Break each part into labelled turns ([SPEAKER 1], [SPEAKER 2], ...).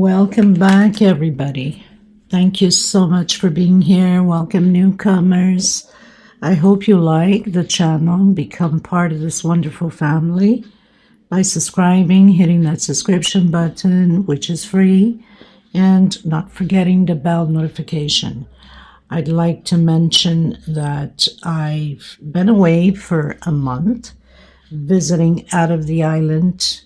[SPEAKER 1] Welcome back, everybody. Thank you so much for being here. Welcome, newcomers. I hope you like the channel and become part of this wonderful family by subscribing, hitting that subscription button, which is free, and not forgetting the bell notification. I'd like to mention that I've been away for a month, visiting out of the island,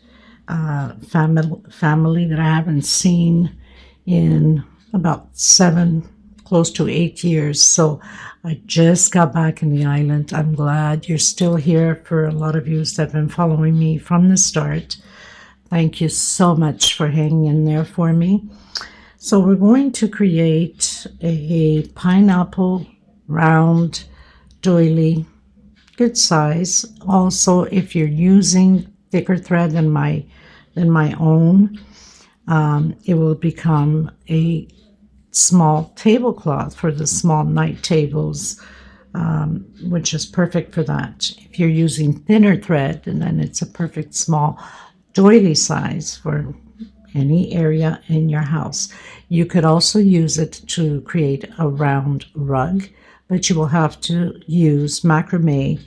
[SPEAKER 1] family that I haven't seen in about 7, close to 8 years. So I just got back in the island. I'm glad you're still here. For a lot of you that have been following me from the start, thank you so much for hanging in there for me. So we're going to create a pineapple round doily, good size. Also, if you're using thicker thread than my own, it will become a small tablecloth for the small night tables, which is perfect for that. If you're using thinner thread, and then it's a perfect small doily size for any area in your house. You could also use it to create a round rug, but you will have to use macrame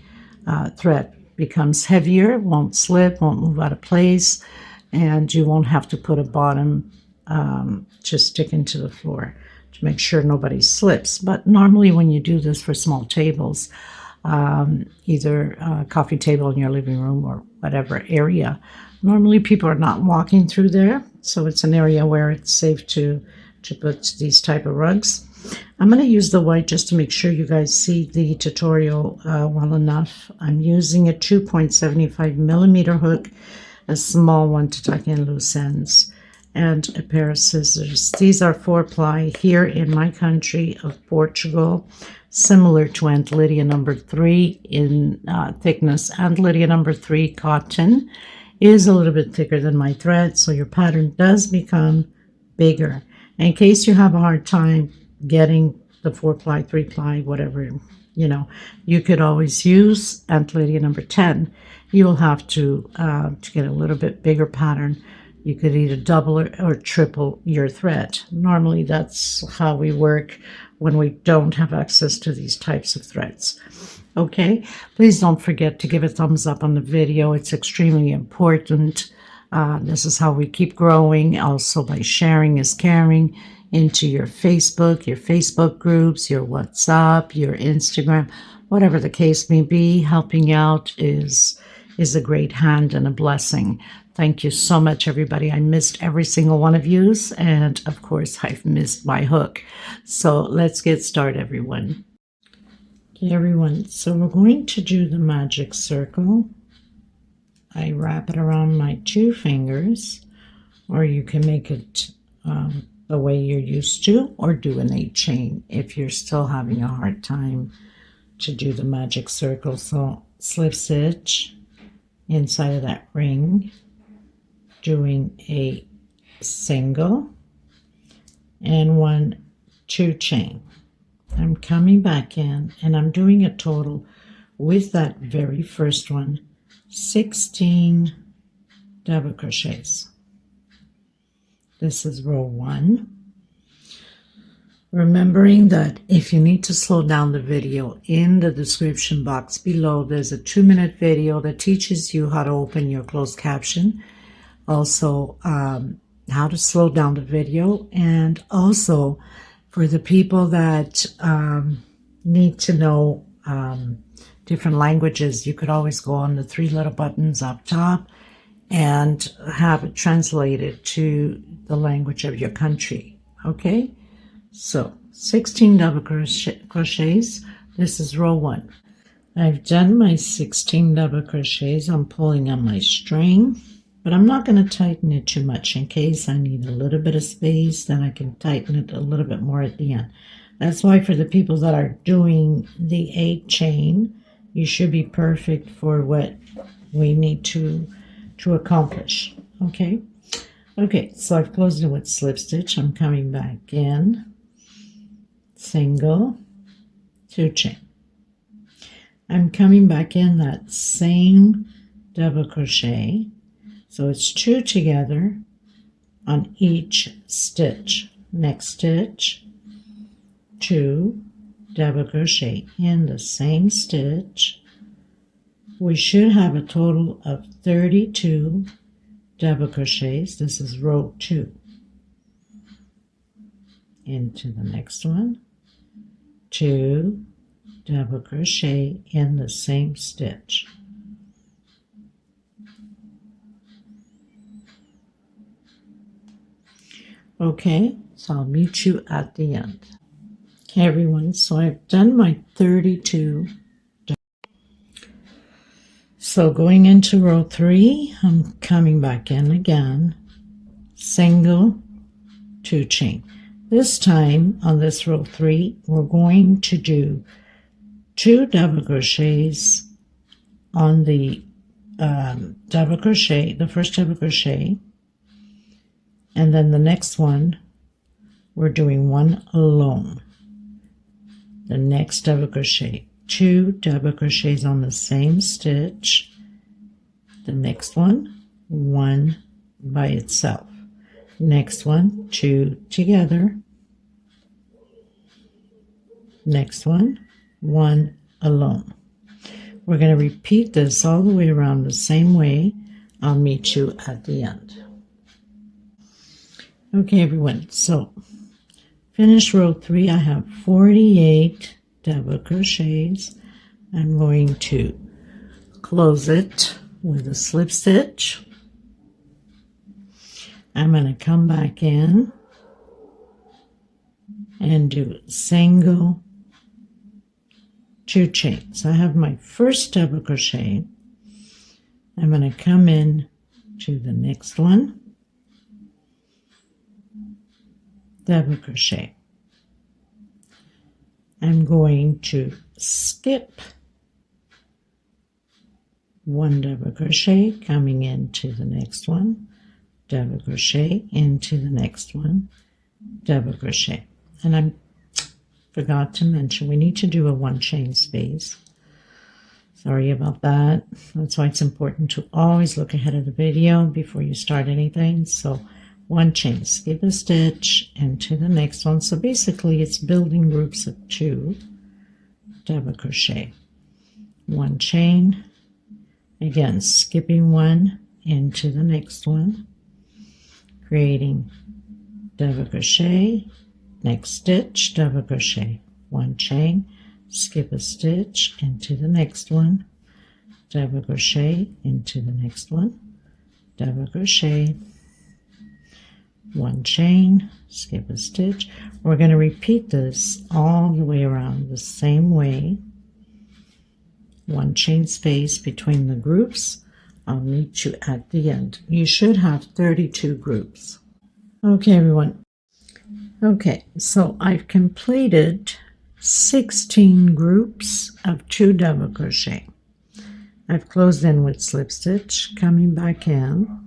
[SPEAKER 1] thread. Becomes heavier, won't slip, won't move out of place, and you won't have to put a bottom to stick into the floor to make sure nobody slips. But normally when you do this for small tables, either a coffee table in your living room or whatever area, normally people are not walking through there, so it's an area where it's safe to put these type of rugs. I'm going to use the white just to make sure you guys see the tutorial well enough. I'm using a 2.75 millimeter hook, a small one to tuck in loose ends, and a pair of scissors. These are 4-ply here in my country of Portugal, similar to Aunt Lydia number 3 in thickness. Aunt Lydia number 3 cotton is a little bit thicker than my thread, so your pattern does become bigger. In case you have a hard time getting the 4-ply, 3-ply, whatever, you could always use Aunt Lydia number 10. You will have to get a little bit bigger pattern. You could either double or triple your thread. Normally that's how we work when we don't have access to these types of threads. Okay, please don't forget to give a thumbs up on the video. It's extremely important. This is how we keep growing. Also, by sharing is caring into your Facebook groups, your WhatsApp, your Instagram, whatever the case may be. Helping out is a great hand and a blessing. Thank you so much, everybody. I missed every single one of yous, and of course I've missed my hook. So let's get started, everyone. Okay, everyone, so we're going to do the magic circle. I wrap it around my 2 fingers, or you can make it the way you're used to, or do an 8 chain if you're still having a hard time to do the magic circle. So slip stitch inside of that ring, doing a single and 1 2 chain. I'm coming back in and I'm doing a total with that very first one 16 double crochets. This is row 1. Remembering that if you need to slow down the video, in the description box below there's a 2-minute video that teaches you how to open your closed caption, also how to slow down the video, and also for the people that need to know different languages, you could always go on the 3 little buttons up top and have it translated to the language of your country. Okay, so 16 double crochets. This is row 1. I've done my 16 double crochets. I'm pulling on my string, but I'm not going to tighten it too much. In case I need a little bit of space, then I can tighten it a little bit more at the end. That's why for the people that are doing the 8 chain, you should be perfect for what we need to accomplish. Okay, so I've closed it with slip stitch. I'm coming back in, single, 2 chain. I'm coming back in that same double crochet, so it's 2 together, on each stitch. Next stitch, 2 double crochet in the same stitch. We should have a total of 32 double crochets. This is row 2. Into the next one, 2 double crochet in the same stitch. Okay, so I'll meet you at the end. Okay, everyone, so I've done my 32. So going into row 3, I'm coming back in again, single, 2 chain. This time on this row 3, we're going to do 2 double crochets on the double crochet, the first double crochet, and then the next one we're doing 1 alone. The next double crochet, 2 double crochets on the same stitch. The next one, 1 by itself. Next one, 2 together. Next one, 1 alone. We're going to repeat this all the way around the same way. I'll meet you at the end. Okay, everyone, so finish row 3. I have 48 double crochets. I'm going to close it with a slip stitch. I'm going to come back in and do single, 2 chains. I have my first double crochet. I'm going to come in to the next one, double crochet. I'm going to skip 1 double crochet, coming into the next one, double crochet into the next one, double crochet. And I forgot to mention we need to do a 1 chain space. Sorry about that. That's why it's important to always look ahead of the video before you start anything. So 1 chain, skip a stitch into the next one. So basically it's building groups of 2 double crochet, 1 chain, again skipping 1 into the next one, creating double crochet, next stitch, double crochet, 1 chain, skip a stitch into the next one, double crochet into the next one, double crochet, 1 chain, skip a stitch. We're going to repeat this all the way around the same way. 1 chain space between the groups. I'll meet you at the end. You should have 32 groups. Okay, everyone. Okay, so I've completed 16 groups of 2 double crochet. I've closed in with slip stitch, coming back in,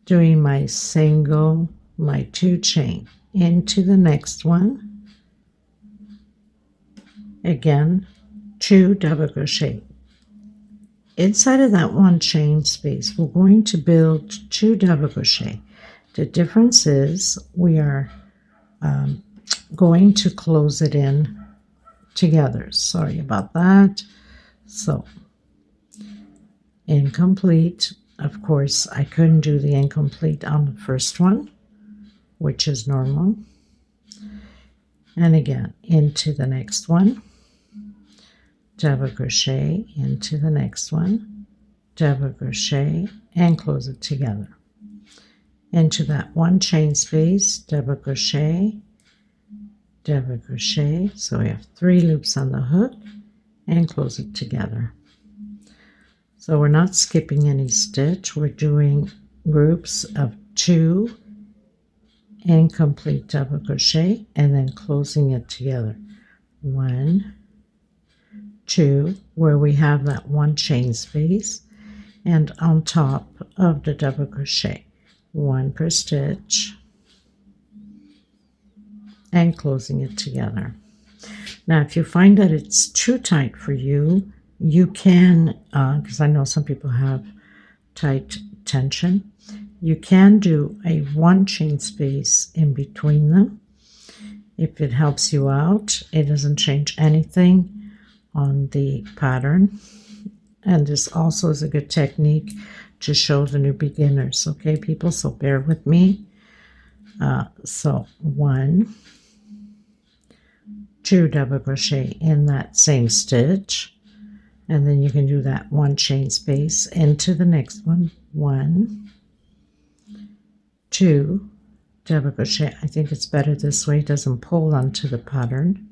[SPEAKER 1] doing my single, my 2 chain into the next one. Again, 2 double crochet. Inside of that 1 chain space, we're going to build 2 double crochet. The difference is we are going to close it in together. Sorry about that. So, incomplete. Of course, I couldn't do the incomplete on the first one, which is normal. And again, into the next one, double crochet into the next one, double crochet, and close it together. Into that 1 chain space, double crochet, so we have 3 loops on the hook, and close it together. So we're not skipping any stitch, we're doing groups of 2 incomplete double crochet and then closing it together. 1, 2, where we have that 1 chain space, and on top of the double crochet, 1 per stitch, and closing it together. Now if you find that it's too tight for you, you can, because I know some people have tight tension. You can do a 1 chain space in between them if it helps you out. It doesn't change anything on the pattern, and this also is a good technique to show the new beginners. Okay, people, so bear with me. So 1, 2 double crochet in that same stitch, and then you can do that 1 chain space into the next one. 1, 2 double crochet. I think it's better this way, it doesn't pull onto the pattern.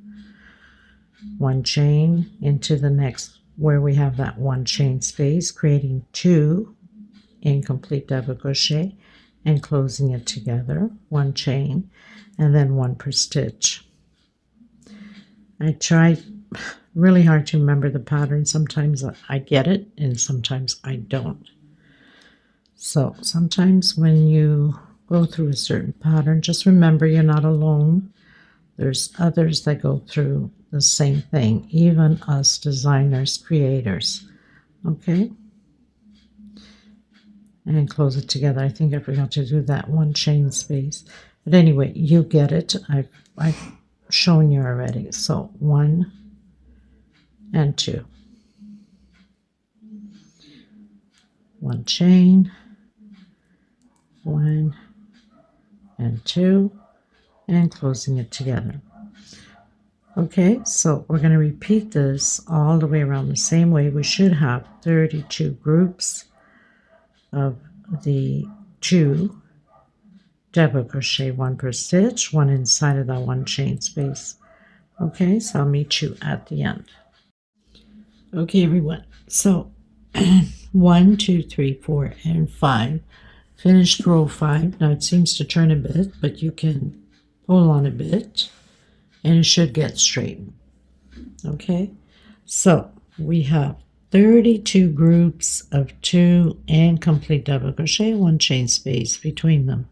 [SPEAKER 1] 1 chain into the next where we have that 1 chain space, creating 2 incomplete double crochet and closing it together, 1 chain, and then 1 per stitch. I try really hard to remember the pattern. Sometimes I get it and sometimes I don't. So sometimes when you go through a certain pattern, just remember you're not alone. There's others that go through the same thing, even us designers, creators. Okay? And close it together. I think I forgot to do that 1 chain space. But anyway, you get it. I've shown you already. So 1 and 2. 1 chain, 1 and 2, and closing it together. Okay, so we're going to repeat this all the way around the same way. We should have 32 groups of the 2 double crochet, 1 per stitch, 1 inside of that 1 chain space. Okay, so I'll meet you at the end. Okay, everyone, so 1, 2, 3, 4, and 5. Finished row 5. Now it seems to turn a bit, but you can pull on a bit and it should get straightened. Okay, so we have 32 groups of 2 incomplete double crochet, 1 chain space between them.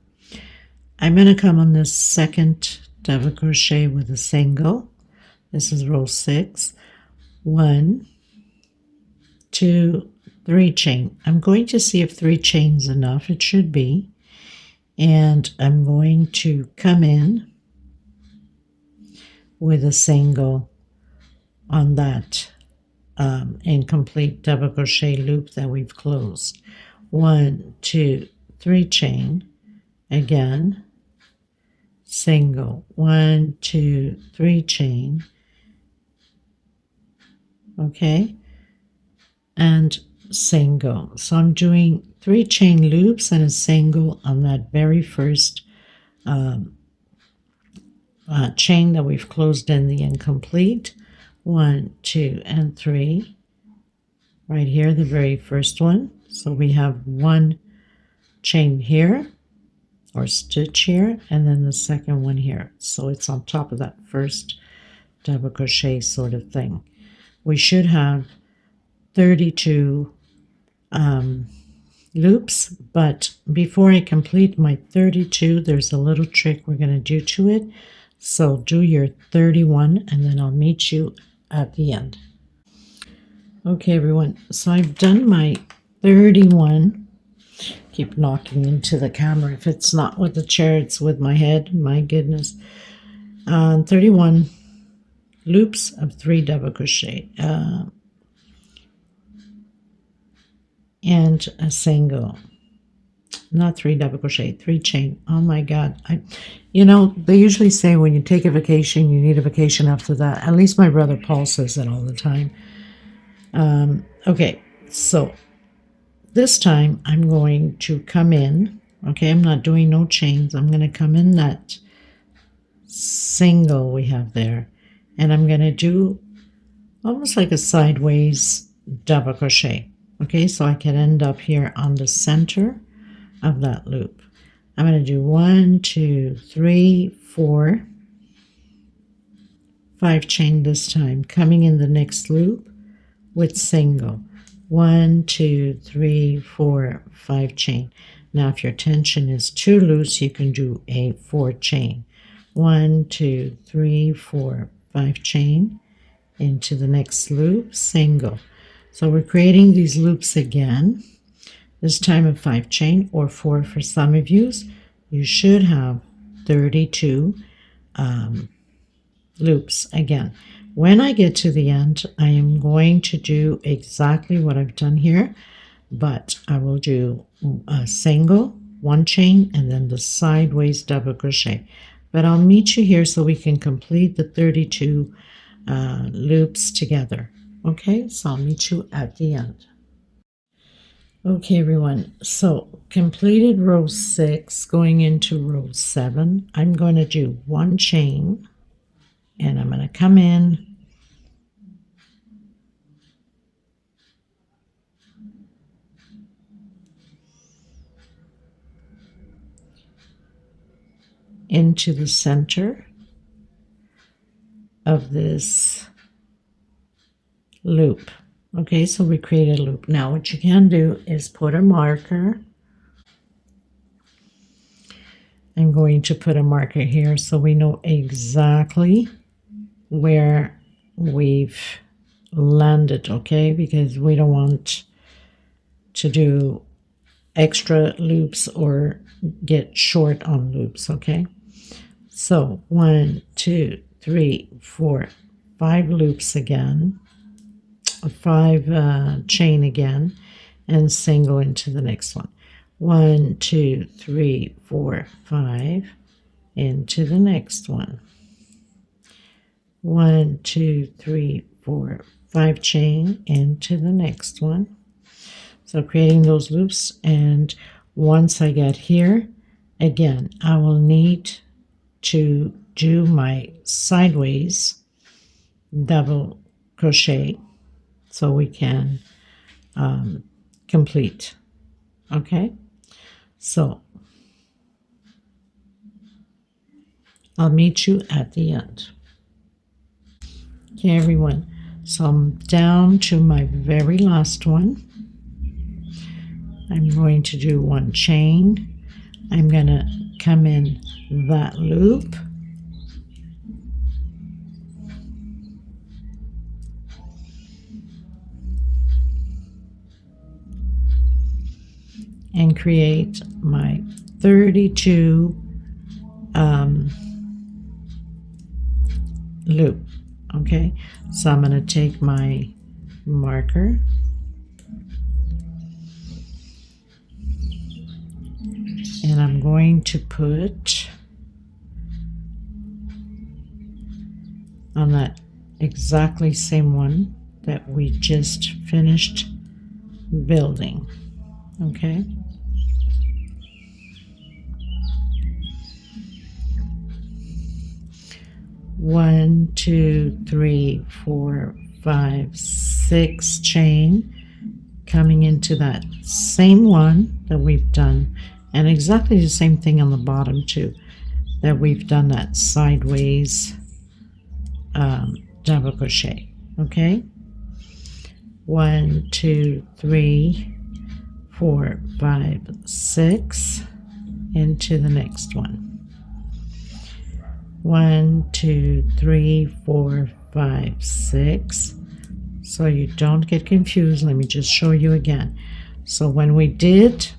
[SPEAKER 1] I'm going to come on this second double crochet with a single. This is row 6. 1, 2, 3 chain. I'm going to see if 3 chains enough. It should be. And I'm going to come in with a single on that incomplete double crochet loop that we've closed. 1, 2, 3 chain. Again, single. 1, 2, 3 chain. Okay, and single. So I'm doing 3 chain loops and a single on that very first chain that we've closed in the incomplete. 1, 2, and 3 right here, the very first one. So we have 1 chain here or stitch here, and then the second one here. So it's on top of that first double crochet sort of thing. We should have 32 loops, but before I complete my 32, there's a little trick we're going to do to it. So do your 31 and then I'll meet you at the end. Okay, everyone, so I've done my 31. Keep knocking into the camera. If it's not with the chair, it's with my head. My goodness. 31 loops of 3 double crochet and a single. Not 3 double crochet, 3 chain. Oh my God. You know, they usually say when you take a vacation, you need a vacation after that. At least my brother Paul says that all the time. Okay, so this time I'm going to come in. Okay, I'm not doing no chains. I'm going to come in that single we have there. And I'm going to do almost like a sideways double crochet. Okay, so I can end up here on the center of that loop. I'm going to do 1, 2, 3, 4, 5 chain this time, coming in the next loop with single. 1, 2, 3, 4, 5 chain. Now if your tension is too loose, you can do a 4 chain. 1, 2, 3, 4, 5 chain into the next loop, single. So we're creating these loops again. this time of 5 chain, or 4 for some of you. You should have 32 loops. Again, when I get to the end, I am going to do exactly what I've done here, but I will do a single, 1 chain, and then the sideways double crochet. But I'll meet you here so we can complete the 32 loops together. Okay, so I'll meet you at the end. Okay, everyone, so completed row 6, going into row 7. I'm going to do 1 chain, and I'm going to come in into the center of this loop. Okay, so we create a loop. Now what you can do is put a marker. I'm going to put a marker here so we know exactly where we've landed, okay, because we don't want to do extra loops or get short on loops. Okay, so 1, 2, 3, 4, 5 loops again, 5 chain again, and single into the next one. 1, 2, 3, 4, 5 into the next one. 1, 2, 3, 4, 5 chain into the next one. So creating those loops, and once I get here, again, I will need to do my sideways double crochet so we can complete. Okay, so I'll meet you at the end. Okay, everyone, so I'm down to my very last one. I'm going to do 1 chain. I'm going to come in that loop, and create my 32 loop. Okay, so I'm going to take my marker and I'm going to put on that exactly same one that we just finished building. Okay, one, 2, 3, 4, 5, 6 chain, coming into that same one that we've done, and exactly the same thing on the bottom too, that we've done that sideways double crochet. Okay, 1, 2, 3, 4, 5, 6 into the next one. 1, 2, 3, 4, 5, 6. So you don't get confused, let me just show you again. So when we did,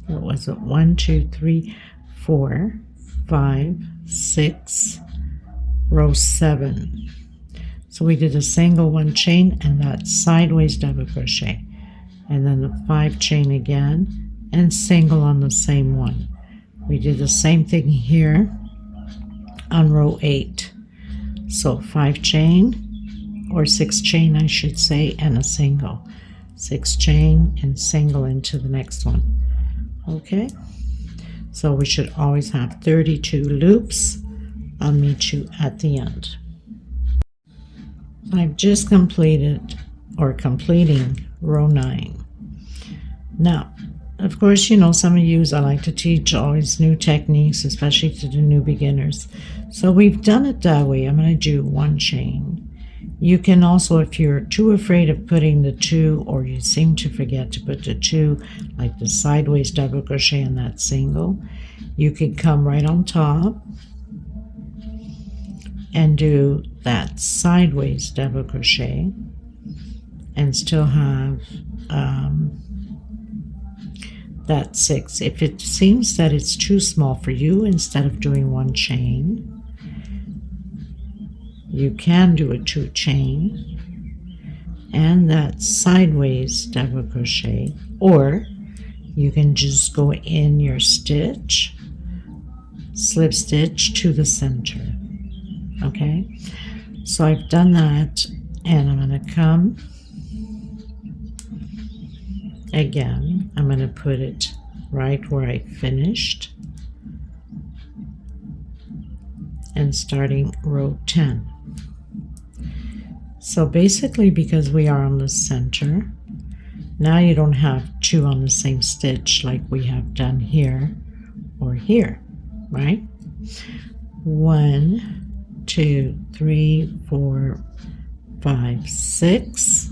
[SPEAKER 1] what was it, 1, 2, 3, 4, 5, 6, row 7. So we did a single 1 chain and that sideways double crochet, and then the 5 chain again and single on the same one. We did the same thing here on row 8. So 5 chain, or 6 chain I should say, and a single. 6 chain and single into the next one. Okay, so we should always have 32 loops. I'll meet you at the end. I've just completed, or completing, row 9. Now, of course, you know, some of you, I like to teach always new techniques, especially to the new beginners. So we've done it that way. I'm going to do 1 chain. You can also, if you're too afraid of putting the 2, or you seem to forget to put the 2, like the sideways double crochet in that single, you could come right on top and do that sideways double crochet and still have that 6. If it seems that it's too small for you, instead of doing 1 chain, you can do a 2 chain and that sideways double crochet, or you can just go in your stitch, slip stitch to the center. Okay, so I've done that, and I'm going to come again. I'm going to put it right where I finished, and starting row 10. So basically, because we are on the center, now you don't have 2 on the same stitch like we have done here or here, right? 1, 2, 3, 4, 5, 6.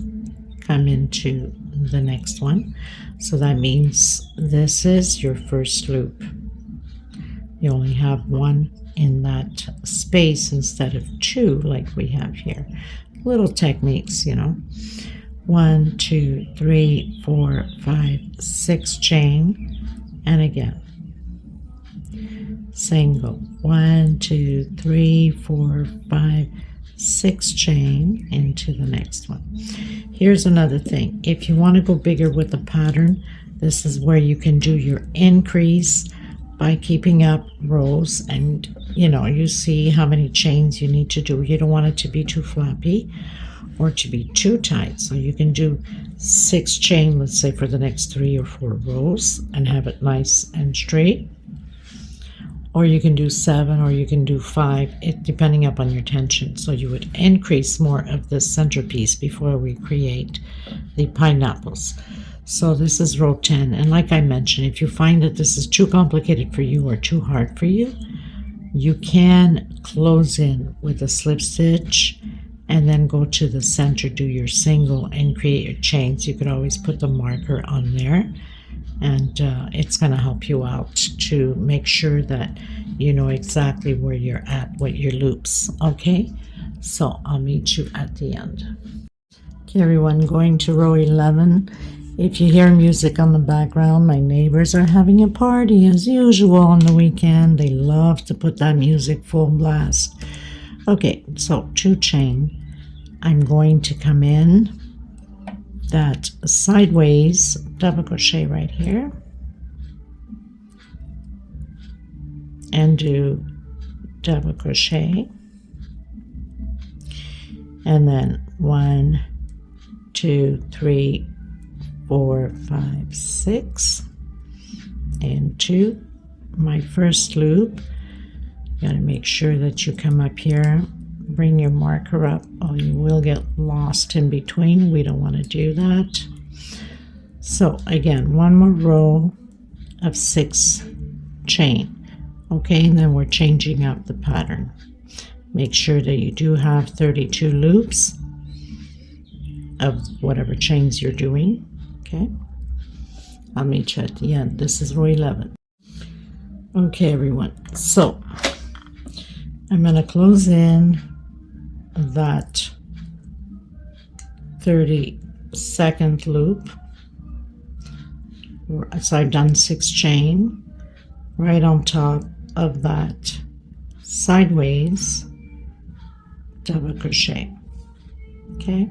[SPEAKER 1] Come into the next one. So that means this is your first loop. You only have 1 in that space instead of 2 like we have here. Little techniques, you know. 1, 2, 3, 4, 5, 6 chain, and again single. 1, 2, 3, 4, 5, 6 chain into the next one. Here's another thing. If you want to go bigger with the pattern, this is where you can do your increase by keeping up rows, and you see how many chains you need to do. You don't want it to be too flappy or to be too tight, so you can do 6 chain, let's say, for the next 3 or 4 rows and have it nice and straight, or you can do 7, or you can do 5, depending upon your tension. So you would increase more of the centerpiece before we create the pineapples. So this is row 10, and like I mentioned, if you find that this is too complicated for you or too hard for you, you can close in with a slip stitch and then go to the center, do your single, and create your chains. You could always put the marker on there, and it's going to help you out to make sure that you know exactly where you're at with your loops. Okay, so I'll meet you at the end. Okay, everyone, going to row 11. If you hear music on the background, my neighbors are having a party as usual on the weekend. They love to put that music full blast. Okay, so 2 chain. I'm going to come in that sideways double crochet right here and do double crochet, and then 1, 2, 3, 4, 5, 6 into my first loop. You gotta make sure that you come up here, bring your marker up, or you will get lost in between. We don't want to do that. So again, 1 more row of 6 chain. Okay, and then we're changing up the pattern. Make sure that you do have 32 loops of whatever chains you're doing. Okay, I'll meet you at the end. This is row 11. Okay, everyone, so I'm going to close in that 32nd loop. So I've done 6 chain right on top of that sideways double crochet. Okay,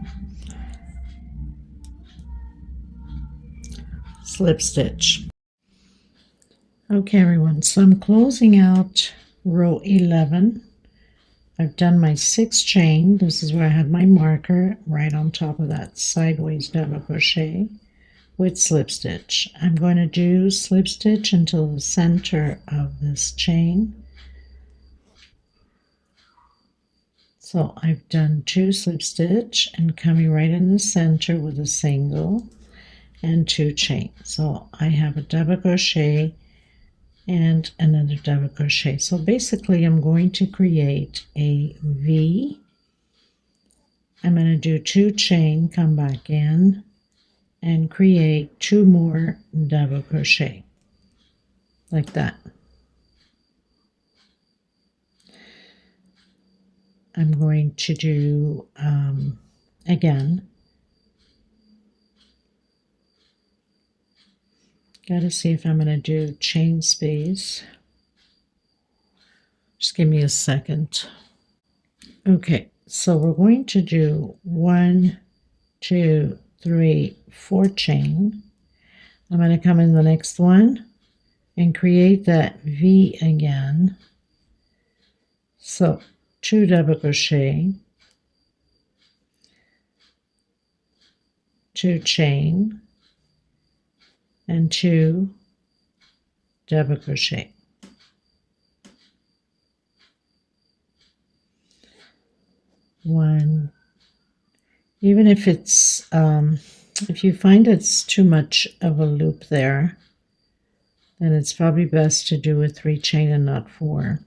[SPEAKER 1] slip stitch. Okay, everyone, so I'm closing out row 11. I've done my 6 chain. This is where I had my marker right on top of that sideways double crochet with slip stitch. I'm going to do slip stitch until the center of this chain. So I've done 2 slip stitch and coming right in the center with a single and 2 chain. So I have a double crochet and another double crochet. So basically I'm going to create a V. I'm going to do 2 chain, come back in, and create 2 more double crochet like that. I'm going to do again Gotta see if I'm gonna do chain space. Just give me a second. Okay, so we're going to do 1, 2, 3, 4 chain. I'm going to come in the next one and create that V again. So 2 double crochet, 2 chain, and 2 double crochet. One. Even if it's if you find it's too much of a loop there, then it's probably best to do a 3 chain and not 4.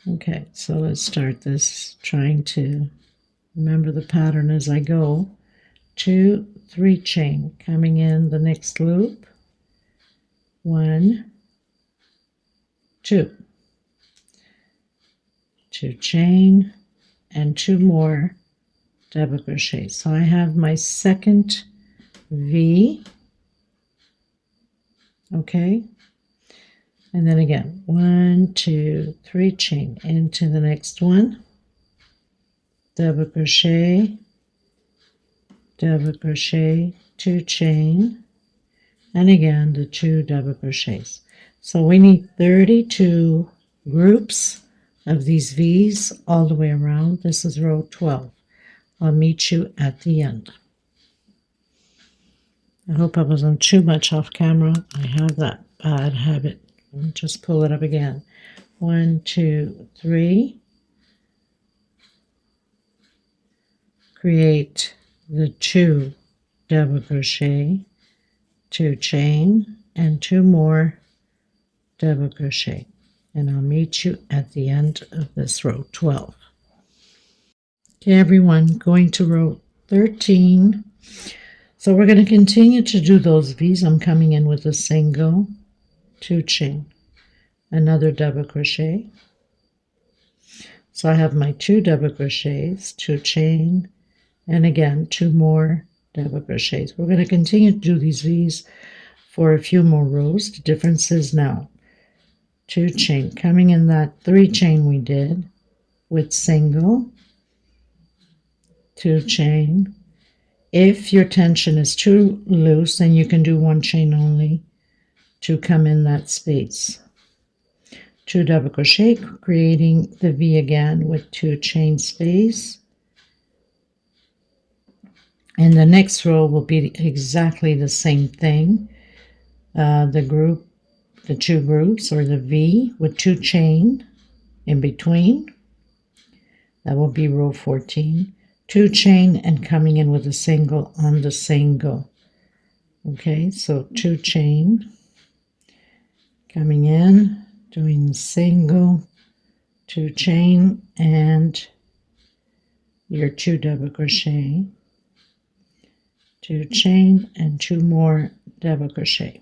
[SPEAKER 1] Okay, so let's start this, trying to remember the pattern as I go. 2, 3 chain, coming in the next loop. 1, 2. 2 chain and 2 more double crochet. So I have my second V. Okay, and then again 1, 2, 3 chain into the next one, double crochet, 2 chain, and again the 2 double crochets. So we need 32 groups of these V's all the way around. This is row 12. I'll meet you at the end. I hope I wasn't too much off camera. I have that bad habit. I'll just pull it up again. 1, 2, 3. Create the 2 double crochet, 2 chain, and 2 more double crochet. And I'll meet you at the end of this row 12. Okay, everyone, going to row 13. So we're going to continue to do those V's. I'm coming in with a single, 2 chain, another double crochet. So I have my 2 double crochets, 2 chain, and again 2 more double crochets. We're going to continue to do these V's for a few more rows. The difference is now 2 chain, coming in that 3 chain we did with single, 2 chain. If your tension is too loose, then you can do 1 chain only to come in that space. 2 double crochet, creating the V again with 2 chain space. And the next row will be exactly the same thing. The 2 groups, or the V with 2 chain in between. That will be row 14. 2 chain and coming in with a single on the single. Okay, so 2 chain, coming in, doing the single, 2 chain, and your 2 double crochet, 2 chain, and 2 more double crochet.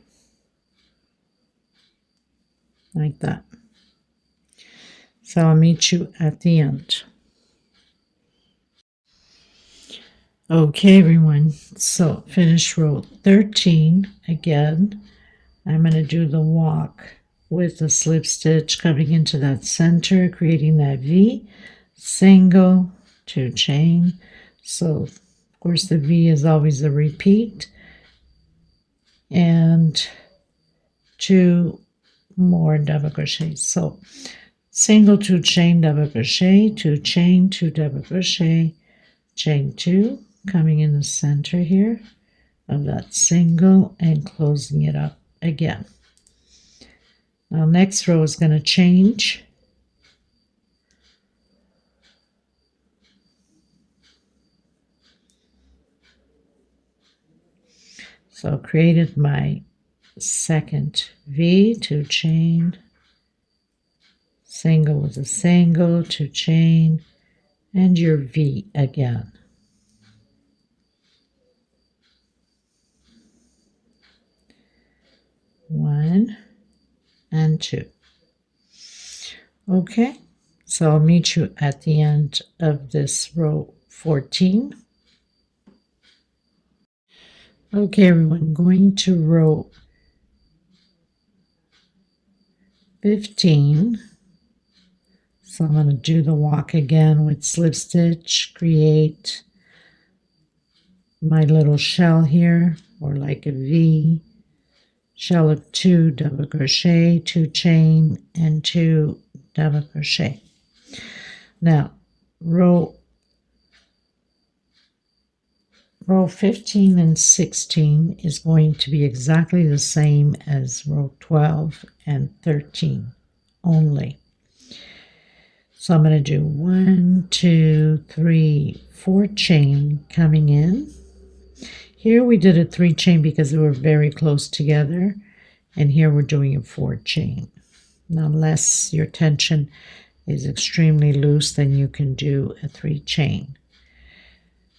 [SPEAKER 1] Like that. So I'll meet you at the end. Okay, everyone, so finish row 13 again. I'm going to do the walk with a slip stitch coming into that center, creating that V, single, 2 chain. So of course the V is always a repeat, and 2 more double crochets. So single, 2 chain, double crochet, 2 chain, 2 double crochet, chain 2, coming in the center here of that single and closing it up again. Now next row is going to change. So created my second V, 2 chain, single with a single, 2 chain, and your V again. 1 and 2. Okay, so I'll meet you at the end of this row 14. Okay, everyone, going to row 15. So I'm going to do the walk again with slip stitch, create my little shell here, or like a V, shell of 2 double crochet, 2 chain, and 2 double crochet. Now, row 15 and 16 is going to be exactly the same as row 12 and 13 only. So I'm going to do 1, 2, 3, 4 chain coming in. Here we did a 3 chain because they were very close together, and here we're doing a 4 chain. Now, unless your tension is extremely loose, then you can do a 3 chain.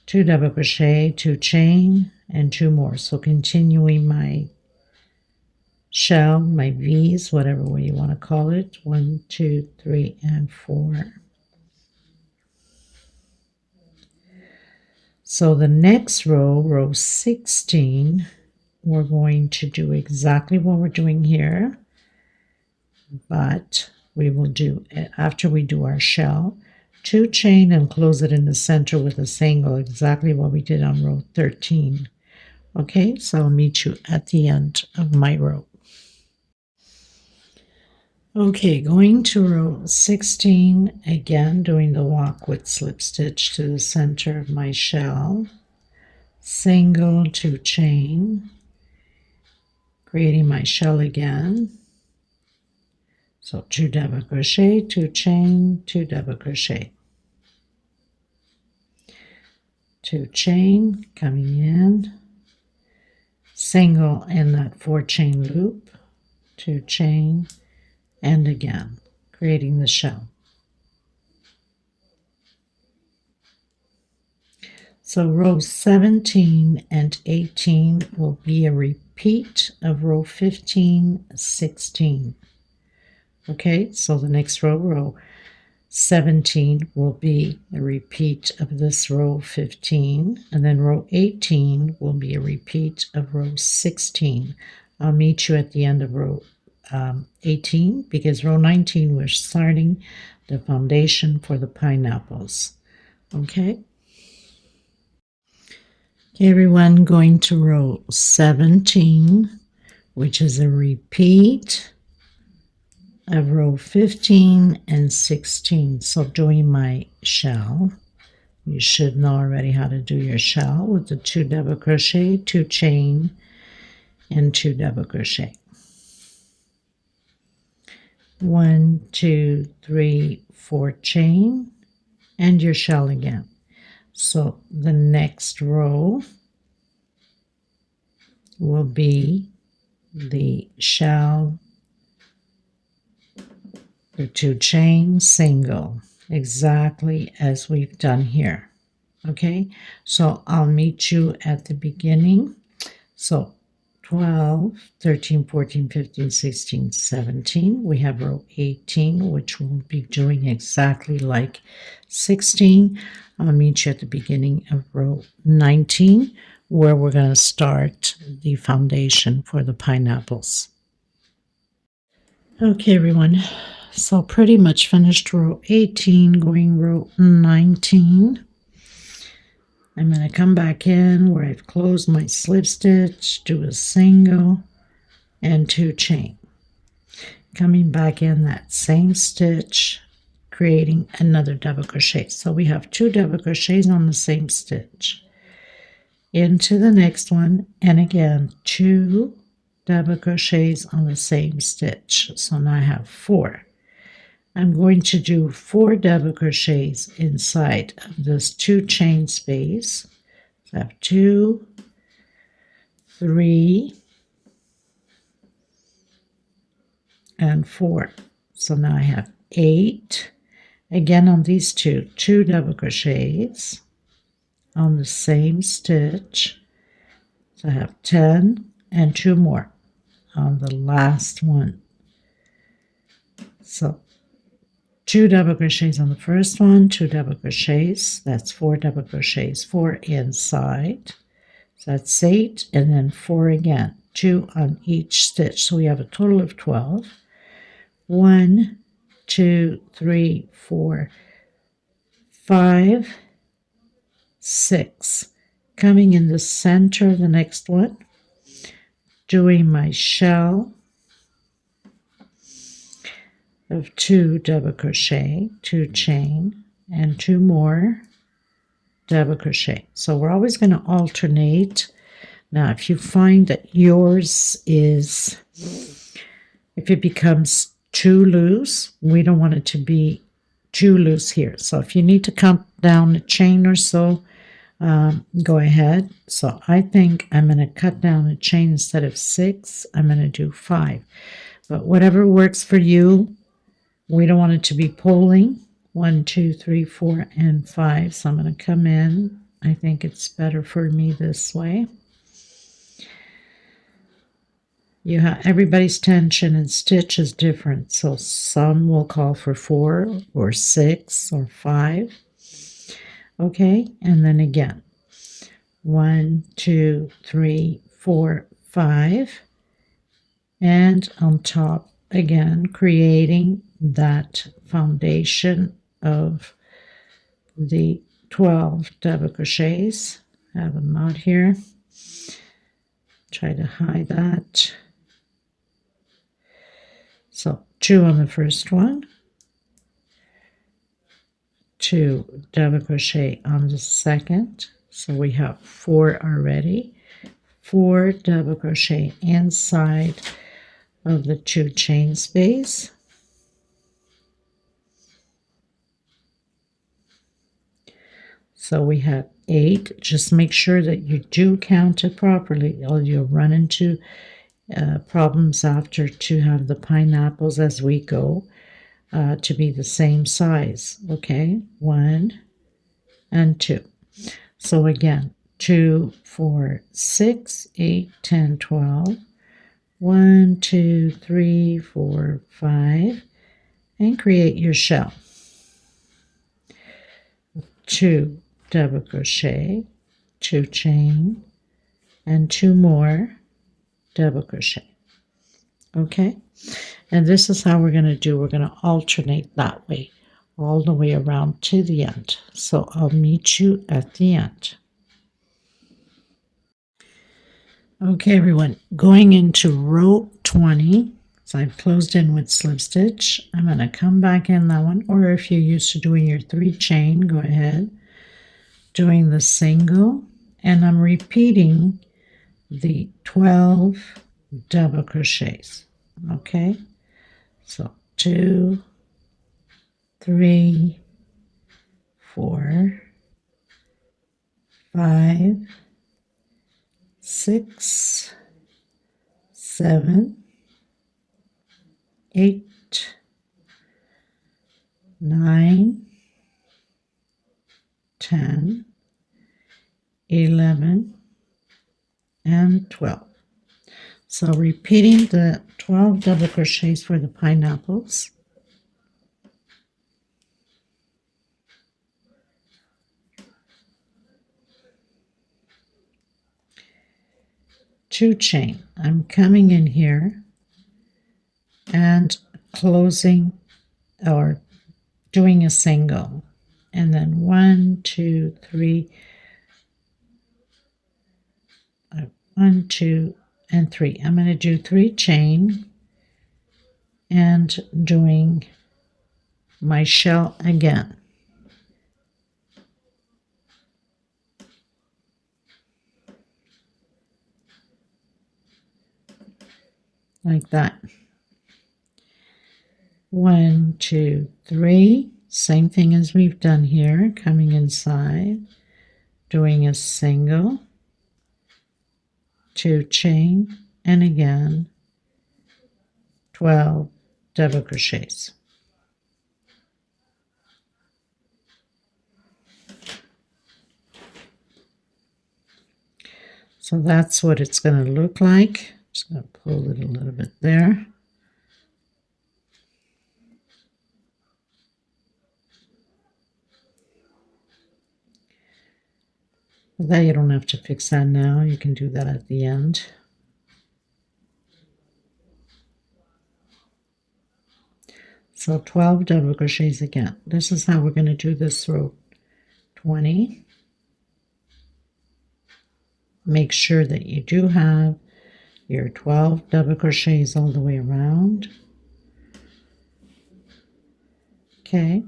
[SPEAKER 1] 2 double crochet, 2 chain, and 2 more. So continuing my shell, my V's, whatever way you want to call it. 1, 2, 3, and 4. So the next row, row 16, we're going to do exactly what we're doing here, but we will do, after we do our shell, 2 chain and close it in the center with a single, exactly what we did on row 13. Okay, so I'll meet you at the end of my row. Okay, going to row 16, again doing the walk with slip stitch to the center of my shell, single, 2 chain, creating my shell again. So 2 double crochet, 2 chain, 2 double crochet, 2 chain coming in, single in that 4 chain loop, 2 chain, and again creating the shell. So row 17 and 18 will be a repeat of row 15, 16. Okay, so the next row, row 17, will be a repeat of this row 15, and then row 18 will be a repeat of row 16. I'll meet you at the end of row 18, because row 19 we're starting the foundation for the pineapples. Okay, everyone, going to row 17, which is a repeat of row 15 and 16. So doing my shell, you should know already how to do your shell with the 2 double crochet, 2 chain, and 2 double crochet. 1, 2, 3, 4 chain, and your shell again. So the next row will be the shell, the 2 chain, single, exactly as we've done here. Okay, so I'll meet you at the beginning. So 12, 13, 14, 15, 16, 17. We have row 18, which we'll be doing exactly like 16. I'll meet you at the beginning of row 19, where we're going to start the foundation for the pineapples. Okay, everyone, so pretty much finished row 18, going row 19. I'm going to come back in where I've closed my slip stitch, do a single and 2 chain. Coming back in that same stitch, creating another double crochet. So we have 2 double crochets on the same stitch. Into the next one, and again 2 double crochets on the same stitch. So now I have 4. I'm going to do 4 double crochets inside of this 2 chain space. So I have 2, 3, and 4. So now I have 8. Again on these 2 double crochets on the same stitch. So I have 10 and 2 more on the last one. So 2 double crochets on the first one, 2 double crochets, that's 4 double crochets, 4 inside, So that's 8, and then 4 again, 2 on each stitch. So we have a total of 12. 1, 2, 3, 4, 5, 6. Coming in the center of the next one, doing my shell of 2 double crochet, 2 chain, and 2 more double crochet. So we're always going to alternate. Now if you find that yours is, if it becomes too loose, we don't want it to be too loose here. So if you need to count down a chain or so, go ahead. So I think I'm going to cut down a chain. Instead of 6, I'm going to do 5. But whatever works for you, we don't want it to be pulling. 1, 2, 3, 4, and 5. So I'm going to come in. I think it's better for me this way. You have everybody's tension and stitch is different. So some will call for 4 or 6 or 5. Okay, and then again. 1, 2, 3, 4, 5. And on top again, creating that foundation of the 12 double crochets. I have a knot here. Try to hide that. So 2 on the first one, 2 double crochet on the second. So we have 4 already. 4 double crochet inside of the 2 chain space. So we have 8. Just make sure that you do count it properly, or you'll run into problems after to have the pineapples as we go to be the same size. Okay, 1 and 2. So again, 2, 4, 6, 8, 10, 12. 1, 2, 3, 4, 5, and create your shell. 2 double crochet, 2 chain, and 2 more double crochet. Okay, and this is how we're going to do. We're going to alternate that way all the way around to the end. So I'll meet you at the end. Okay, everyone, going into row 20. So I've closed in with slip stitch. I'm going to come back in that one, or if you're used to doing your 3 chain, go ahead, doing the single, and I'm repeating the 12 double crochets. Okay, so 2, 3, 4, 5, 6, 7, 8, 9, 10, 11, and 12. So repeating the 12 double crochets for the pineapples. Two chain. I'm coming in here and closing or doing a single, and then 1, 2, 3, 1, 2, and 3. I'm going to do 3 chain and doing my shell again. Like that. 1, 2, 3. Same thing as we've done here, coming inside, doing a single, 2 chain, and again 12 double crochets. So that's what it's going to look like. Just going to pull it a little bit there. That you don't have to fix that now. You can do that at the end. So 12 double crochets again. This is how we're going to do this row 20. Make sure that you do have your 12 double crochets all the way around. Okay.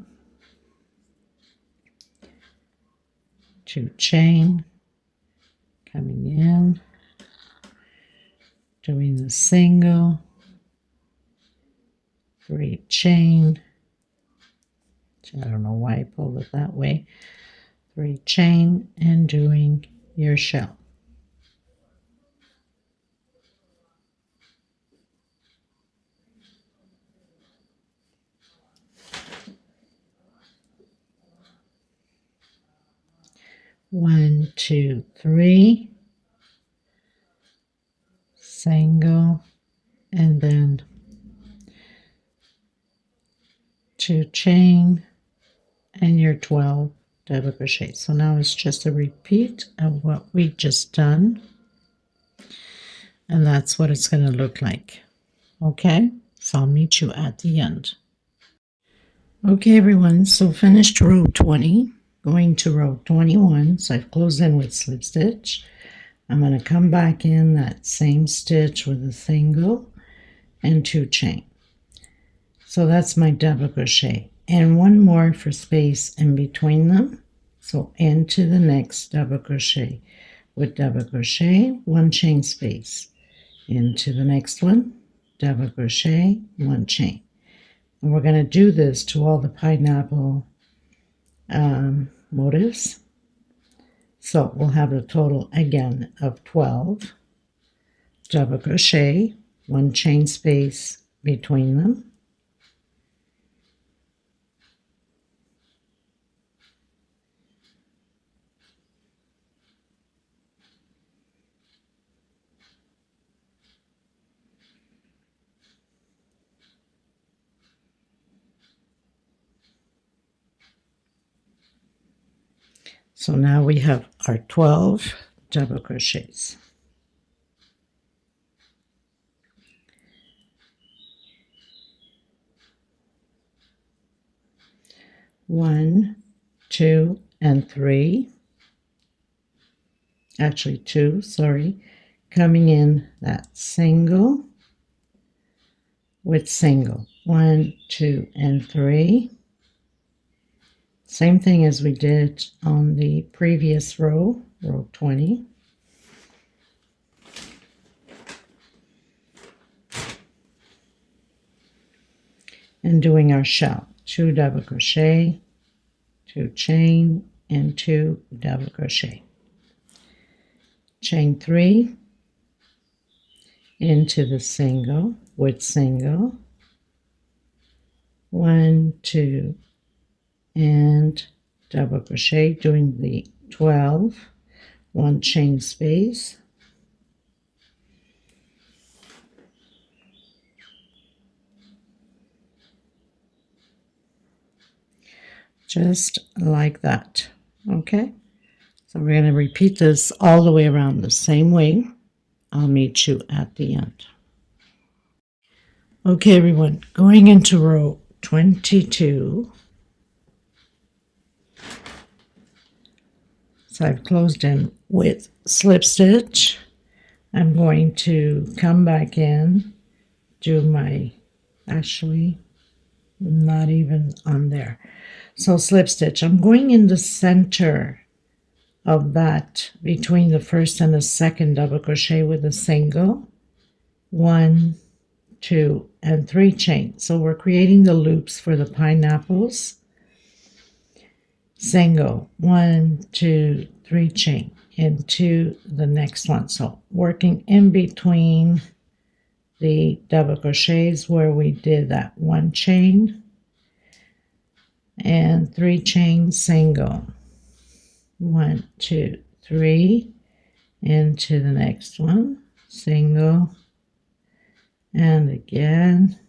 [SPEAKER 1] 2 chain, coming in, doing the single, 3 chain. I don't know why I pulled it that way. 3 chain and doing your shell. One, two, three, single, and then 2 chain and your 12 double crochet. So now it's just a repeat of what we just done, and that's what it's going to look like. Okay, so I'll meet you at the end. Okay everyone, so finished row 20, going to row 21. So I've closed in with slip stitch. I'm going to come back in that same stitch with a single and 2 chain. So that's my double crochet, and one more for space in between them. So into the next double crochet with double crochet, 1 chain space, into the next one, double crochet, 1 chain. And we're going to do this to all the pineapple motifs. So we'll have a total again of 12 double crochet, 1 chain space between them. So now we have our 12 double crochets. One, 2, and 3. Actually 2, sorry. Coming in that single with single. 1, 2, and 3. Same thing as we did on the previous row, row 20. And doing our shell. 2 double crochet, 2 chain, and 2 double crochet. Chain 3 into the single with single. 1, 2, and double crochet, doing the 12, 1 chain space, just like that. Okay, so we're going to repeat this all the way around the same way. I'll meet you at the end. Okay everyone, going into row 22. So I've closed in with slip stitch. I'm going to come back in, do my, actually not even on there. So slip stitch, I'm going in the center of that between the first and the second double crochet with a single. 1, 2, and 3 chain. So we're creating the loops for the pineapples. Single, 1, 2, 3 chain into the next one. So working in between the double crochets where we did that 1 chain and 3 chain single. 1, 2, 3 into the next one, single, and again,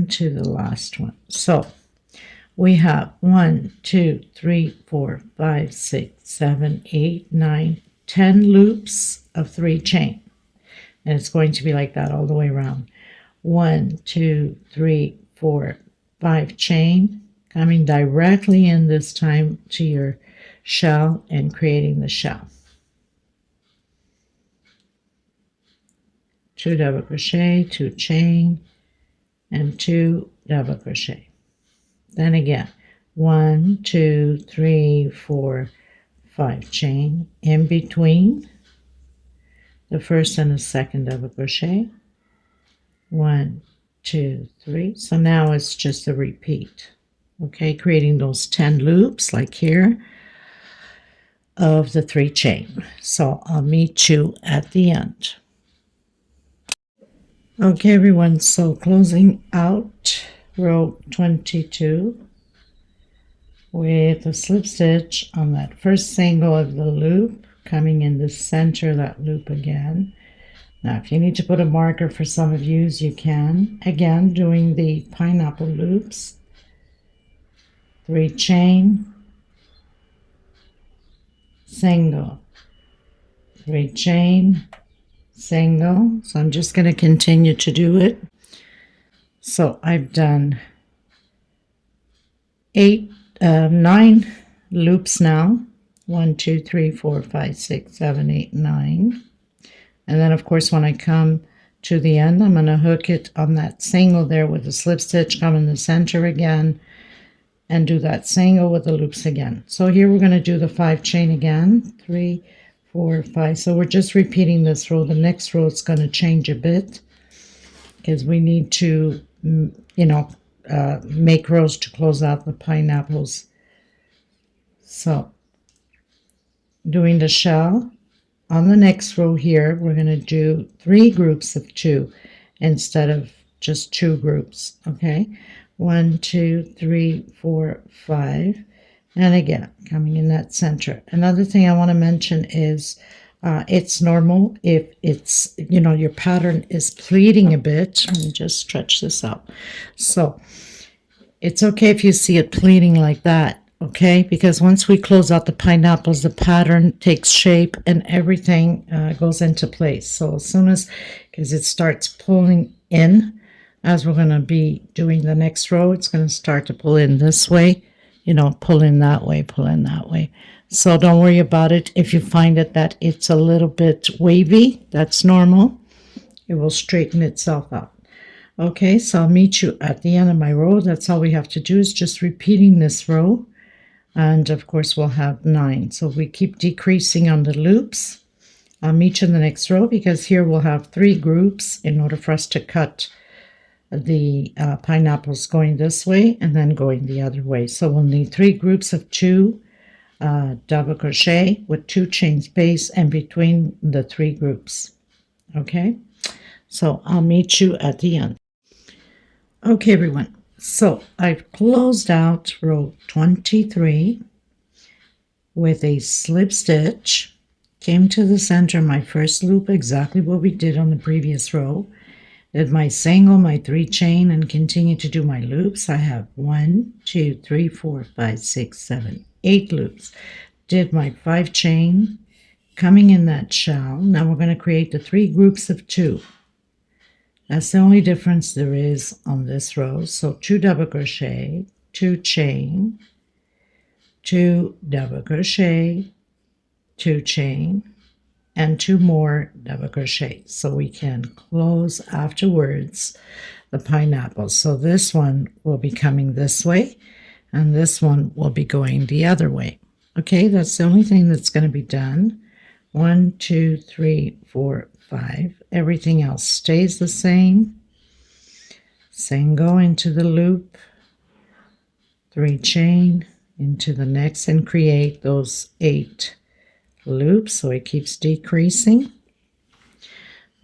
[SPEAKER 1] and to the last one. So we have 1, 2, 3, 4, 5, 6, 7, 8, 9, 10 loops of 3 chain. And it's going to be like that all the way around. 1, 2, 3, 4, 5 chain, coming directly in this time to your shell and creating the shell. 2 double crochet, 2 chain, and 2 double crochet. Then again, 1, 2, 3, 4, 5 chain in between the first and the second double crochet. 1, 2, 3. So now it's just a repeat. Okay, creating those 10 loops like here of the 3 chain. So I'll meet you at the end. Okay, everyone, so closing out row 22 with a slip stitch on that first single of the loop, coming in the center of that loop again. Now, if you need to put a marker for some of you can. Again, doing the pineapple loops. 3 chain, single, 3 chain, single. So I'm just going to continue to do it. So I've done 9 loops now. 1, 2, 3, 4, 5, 6, 7, 8, 9. And then of course when I come to the end, I'm going to hook it on that single there with a slip stitch, come in the center again, and do that single with the loops again. So here we're going to do the 5 chain again. 3, 4, 5. So we're just repeating this row. The next row is going to change a bit because we need to, make rows to close out the pineapples. So doing the shell on the next row here, we're going to do 3 groups of 2 instead of just 2 groups. Okay, 1, 2, 3, 4, 5, and again coming in that center. Another thing I want to mention is it's normal if it's your pattern is pleating a bit. Let me just stretch this out. So it's okay if you see it pleating like that. Okay, because once we close out the pineapples, the pattern takes shape and everything goes into place. So as soon as, because it starts pulling in, as we're going to be doing the next row, it's going to start to pull in this way, pull in that way, pull in that way. So don't worry about it. If you find that it's a little bit wavy, that's normal. It will straighten itself out. Okay, so I'll meet you at the end of my row. That's all we have to do is just repeating this row. And of course we'll have 9. So we keep decreasing on the loops. I'll meet you in the next row because here we'll have 3 groups in order for us to cut the pineapples going this way and then going the other way. So we'll need 3 groups of 2 double crochet with 2 chain space and between the 3 groups. Okay, so I'll meet you at the end. Okay, everyone. So I've closed out row 23 with a slip stitch, came to the center of my first loop, exactly what we did on the previous row, did my single, my 3 chain, and continue to do my loops. I have 1, 2, 3, 4, 5, 6, 7, 8 loops. Did my 5 chain, coming in that shell. Now we're going to create the 3 groups of 2. That's the only difference there is on this row. So 2 double crochet, 2 chain, 2 double crochet, 2 chain, and 2 more double crochet. So we can close afterwards the pineapple. So this one will be coming this way, and this one will be going the other way. Okay, that's the only thing that's going to be done. 1, 2, 3, 4, 5. Everything else stays the same. Single into the loop, 3 chain into the next, and create those 8 loops so it keeps decreasing.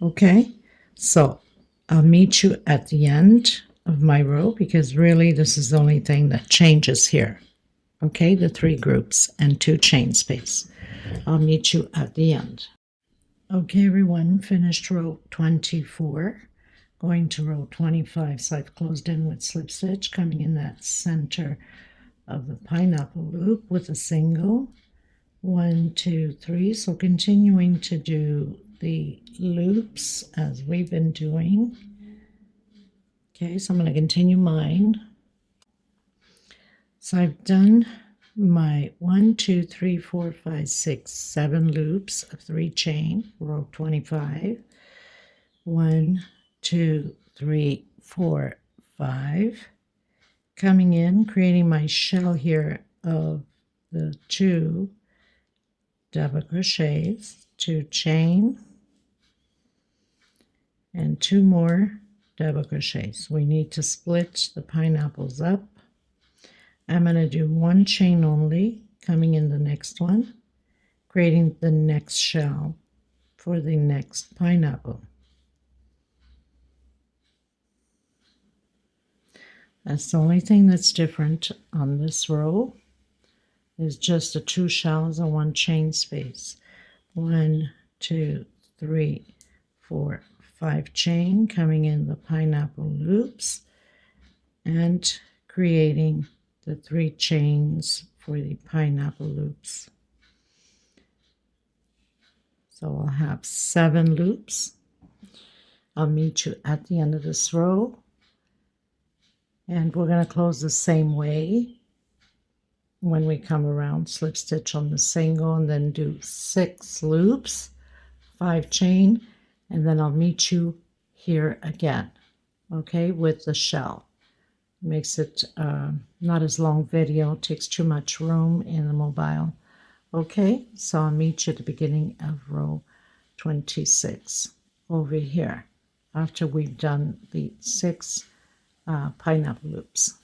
[SPEAKER 1] Okay, so I'll meet you at the end of my row because really this is the only thing that changes here. Okay, the 3 groups and 2 chain space. I'll meet you at the end. Okay, everyone, finished row 24. going to row 25. So I've closed in with slip stitch, coming in that center of the pineapple loop with a single. 1, 2, 3. So continuing to do the loops as we've been doing. Okay, so I'm going to continue mine. So I've done my 1, 2, 3, 4, 5, 6, 7 loops of 3 chain, row 25. 1, 2, 3, 4, 5. Coming in, creating my shell here of the 2 double crochets, 2 chain, and 2 more double crochets. We need to split the pineapples up. I'm going to do 1 chain only, coming in the next one, creating the next shell for the next pineapple. That's the only thing that's different on this row, is just the 2 shells and 1 chain space. 1, 2, 3, 4, 5 chain, coming in the pineapple loops and creating the 3 chains for the pineapple loops. So I'll have 7 loops. I'll meet you at the end of this row, and we're going to close the same way when we come around. Slip stitch on the single and then do 6 loops, 5 chain, and then I'll meet you here again, okay, with the shell. Makes it not as long video, takes too much room in the mobile. Okay, so I'll meet you at the beginning of row 26 over here after we've done the 6 pineapple loops.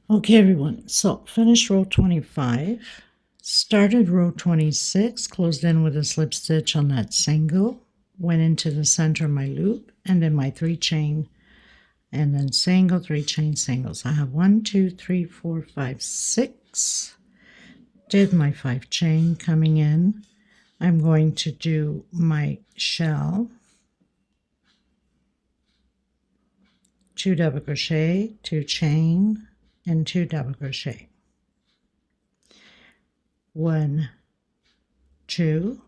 [SPEAKER 1] Okay, everyone, so finished row 25, started row 26, closed in with a slip stitch on that single, went into the center of my loop, and then my 3 chain, and then single, 3 chain, singles. I have 1, 2, 3, 4, 5, 6. Did my 5 chain coming in. I'm going to do my shell, 2 double crochet, 2 chain, and 2 double crochet. 1, 2,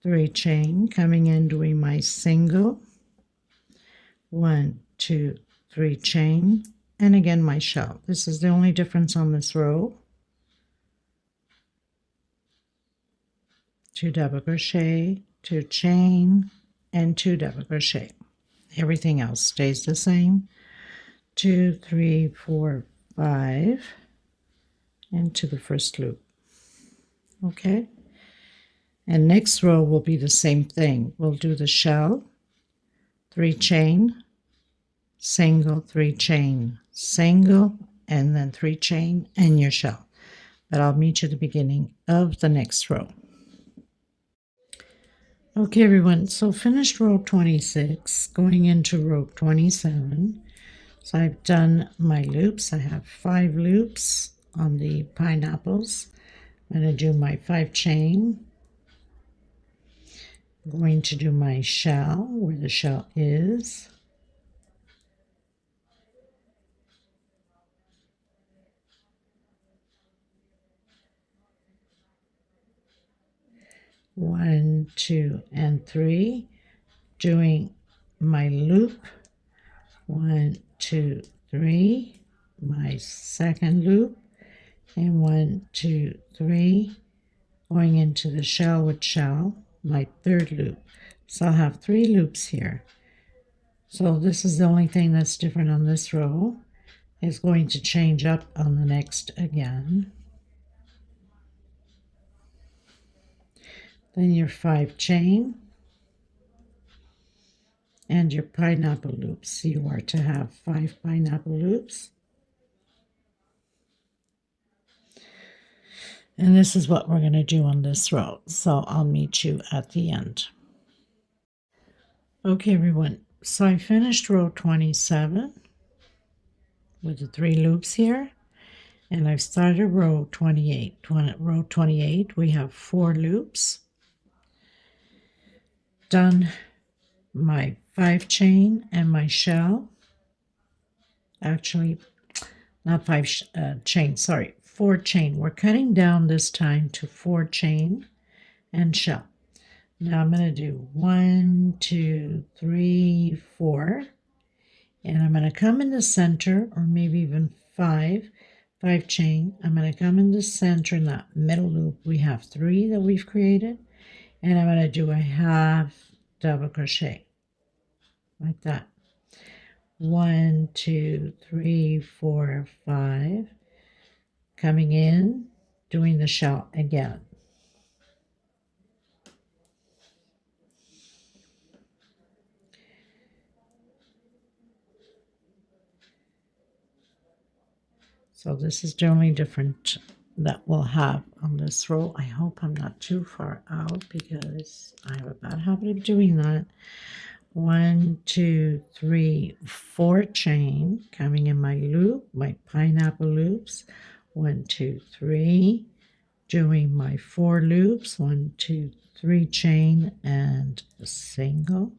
[SPEAKER 1] 3 chain, coming in, doing my single, 1, 2, 3 chain, and again my shell. This is the only difference on this row. 2 double crochet, 2 chain, and 2 double crochet. Everything else stays the same. 2, 3, 4, 5, into the first loop. Okay, and next row will be the same thing. We'll do the shell, 3 chain, single, 3 chain, single, and then 3 chain and your shell. But I'll meet you at the beginning of the next row. Okay, everyone, so finished row 26, going into row 27. So I've done my loops. I have 5 loops on the pineapples. I'm going to do my 5 chain. I'm going to do my shell where the shell is. One, 2, and 3. Doing my loop. 1, 2, 3. My second loop. And 1, 2, 3. Going into the shell with shell. My third loop. So I'll have 3 loops here. So this is the only thing that's different on this row. It's going to change up on the next again. Then your 5 chain and your pineapple loops. You are to have 5 pineapple loops. And this is what we're going to do on this row. So I'll meet you at the end. Okay, everyone. So I finished row 27 with the 3 loops here. And I've started row 28. Row 28, we have 4 loops. Done my 5 chain and my shell. Actually, not 5 chain, sorry, 4 chain. We're cutting down this time to 4 chain and shell. Now I'm going to do 1, 2, 3, 4, and I'm going to come in the center, or maybe even 5 chain. I'm going to come in the center in that middle loop. We have 3 that we've created, and I'm going to do a half double crochet like that. 1, 2, 3, 4, 5. Coming in, doing the shell again. So this is the only different that we'll have on this row. I hope I'm not too far out because I have a bad habit of doing that. 1, 2, 3, 4 chain coming in my loop, my pineapple loops. 1, 2, 3, doing my 4 loops. 1, 2, 3 chain and a single.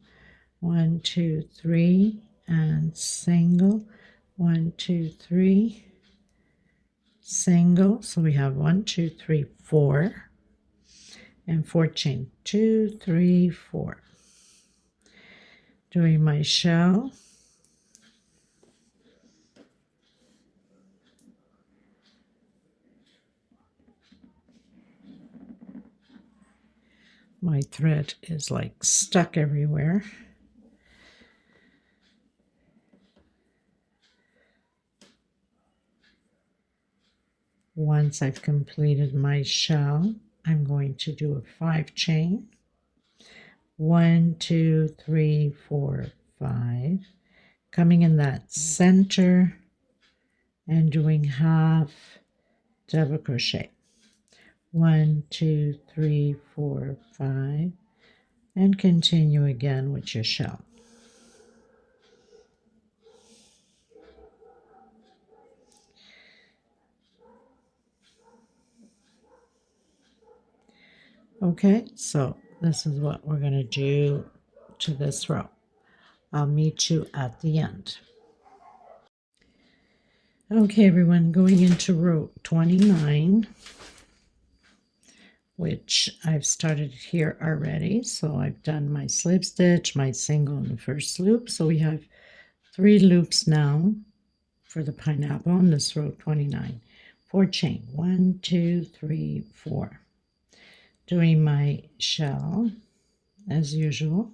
[SPEAKER 1] 1, 2, 3 and single. 1, 2, 3. Single, so we have 1, 2, 3, 4, and 4 chain. 2, 3, 4. Doing my shell. My thread is like stuck everywhere. Once I've completed my shell, I'm going to do a 5 chain. 1, 2, 3, 4, 5. Coming in that center and doing half double crochet. 1, 2, 3, 4, 5. And continue again with your shell. Okay, so this is what we're going to do to this row. I'll meet you at the end. Okay, everyone, going into row 29, which I've started here already. So I've done my slip stitch, my single in the first loop. So we have 3 loops now for the pineapple on this row 29. 4 chain, 1, 2, 3, 4. Doing my shell as usual.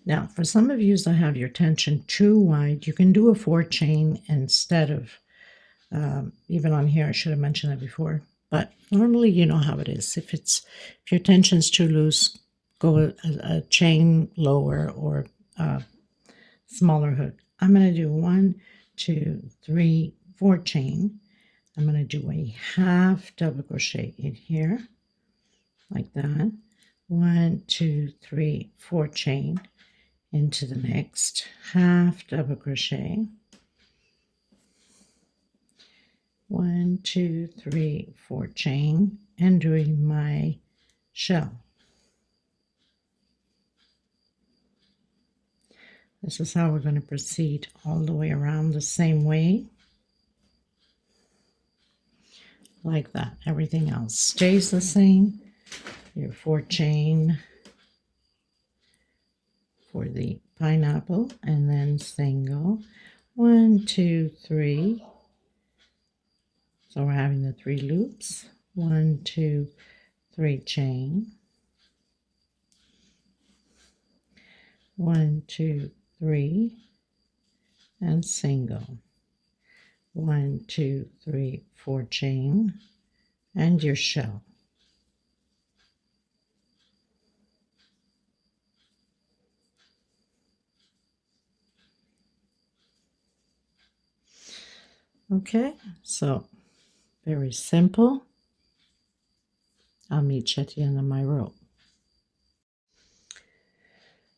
[SPEAKER 1] Now, for some of you that have your tension too wide, you can do a 4 chain instead of, even on here, I should have mentioned that before. But normally, you know how it is. If your tension's too loose, go a chain lower or smaller hook. I'm going to do 1, 2, 3, 4 chain. I'm going to do a half double crochet in here, like that. 1, 2, 3, 4 chain into the next half double crochet. 1, 2, 3, 4 chain, and doing my shell. This is how we're going to proceed all the way around the same way. Like that. Everything else stays the same. Your 4 chain for the pineapple, and then single. 1, 2, 3. So we're having the 3 loops. 1, 2, 3 chain. 1, 2, 3, and single. 1, 2, 3, 4 chain, and your shell. Okay, so very simple. I'll meet you at the end of my row.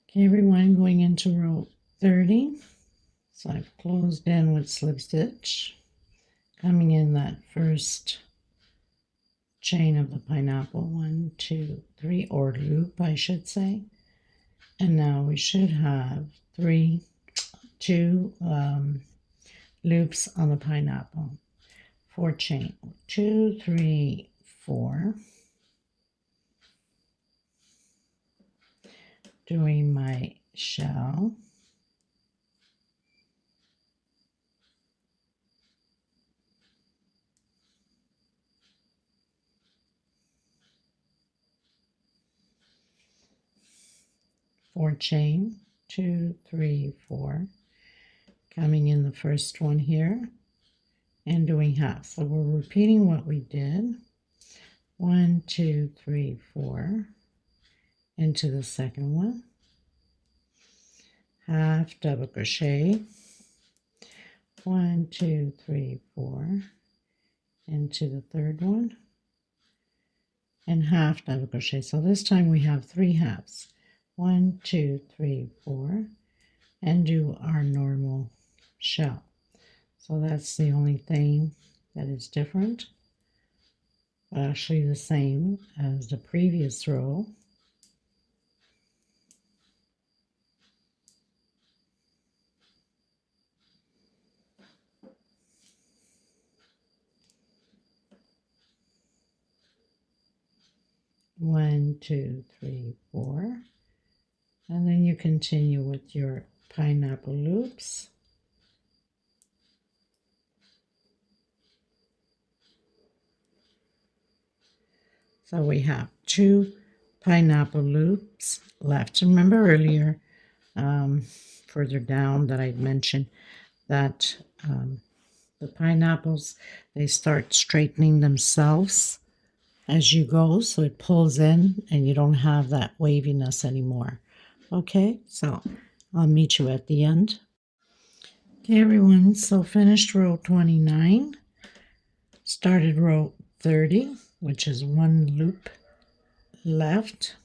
[SPEAKER 1] Okay, everyone, going into row 30. So I've closed in with slip stitch, coming in that first chain of the pineapple, 1, 2, 3, or loop I should say, and now we should have two loops on the pineapple, 4 chain, 2, 3, 4, doing my shell, four chain, 2, 3, 4, coming in the first one here and doing half. So we're repeating what we did. 1, 2, 3, 4 into the second one, half double crochet, 1, 2, 3, 4 into the third one, and half double crochet. So this time we have 3 halves, 1, 2, 3, 4, and do our normal shell. So that's the only thing that is different, but actually the same as the previous row. One, two, three, 4, and then you continue with your pineapple loops. So we have 2 pineapple loops left. Remember earlier, further down, that I'd mentioned that the pineapples, they start straightening themselves as you go, so it pulls in and you don't have that waviness anymore. Okay, so I'll meet you at the end. Okay, everyone, so finished row 29, started row 30, which is 1 loop left.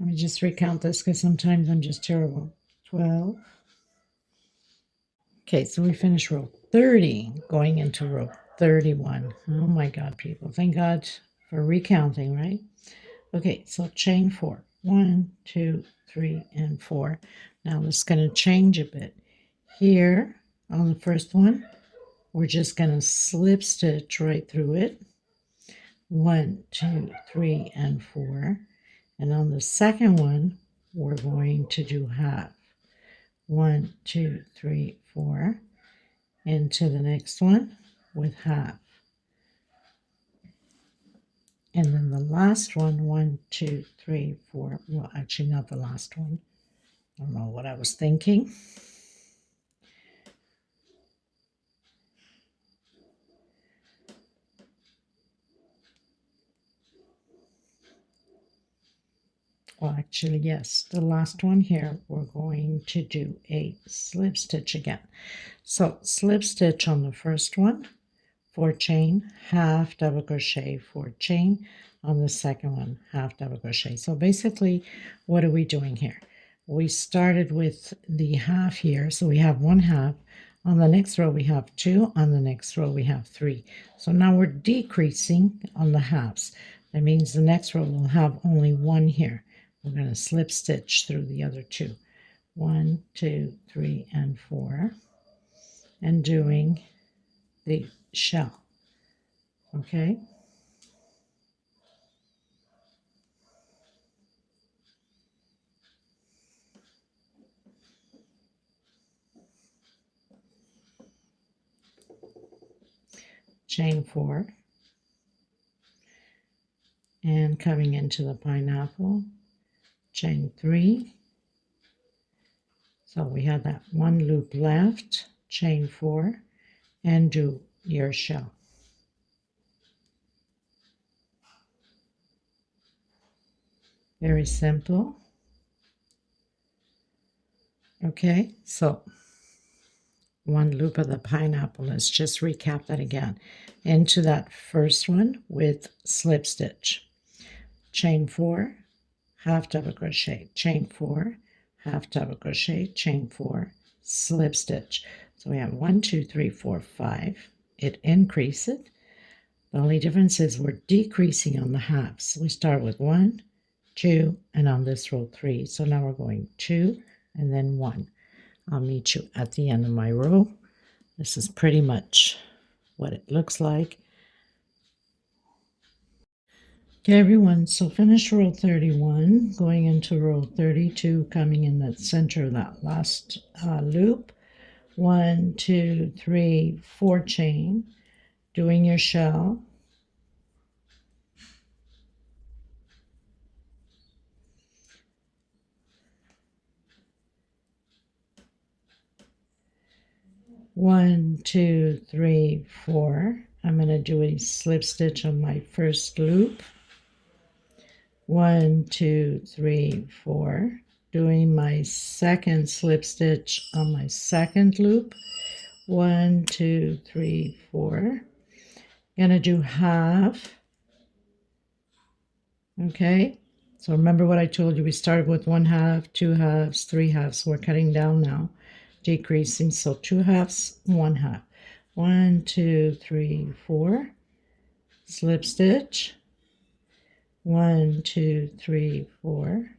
[SPEAKER 1] Let me just recount this because sometimes I'm just terrible. 12. Okay, so we finished row 30, going into row 31. Oh my God, people. Thank God for recounting, right? Okay, so chain 4. 1, 2, 3, and 4. Now it's going to change a bit. Here on the first one, we're just going to slip stitch right through it. 1, 2, 3, and 4. And on the second one, we're going to do half. 1, 2, 3, 4. Into the next one with half. And then the last one, 1, 2, 3, 4. Well, actually not the last one. I don't know what I was thinking. Well, actually, yes, the last one here, we're going to do a slip stitch again. So slip stitch on the first one, 4 chain, half double crochet, 4 chain. On the second one, half double crochet. So basically, what are we doing here? We started with the half here, so we have 1 half. On the next row, we have 2. On the next row, we have 3. So now we're decreasing on the halves. That means the next row will have only 1 here. We're going to slip stitch through the other 2. 1, 2, 3, and 4. And doing the shell. Okay? Chain 4. And coming into the pineapple, chain 3. So we have that 1 loop left, chain 4, and do your shell. Very simple. Okay, so one loop of the pineapple. Let's just recap that again. Into that first one with slip stitch, chain 4, half double crochet, chain 4, half double crochet, chain 4, slip stitch. So we have 1, 2, 3, 4, 5. It increases. The only difference is we're decreasing on the halves. We start with 1, 2, and on this row 3. So now we're going 2 and then 1. I'll meet you at the end of my row. This is pretty much what it looks like. Okay, everyone, so finish row 31, going into row 32, coming in the center of that last loop. 1, 2, 3, 4 chain, doing your shell. One, 2, 3, 4. I'm going to do a slip stitch on my first loop. 1, 2, 3, 4. Doing my second slip stitch on my second loop. 1, 2, 3, 4. Gonna do half. Okay, so remember what I told you. We started with 1 half, 2 halves, 3 halves. We're cutting down now, decreasing. So 2 halves, 1 half. 1, 2, 3, 4. Slip stitch. 1, 2, 3, 4.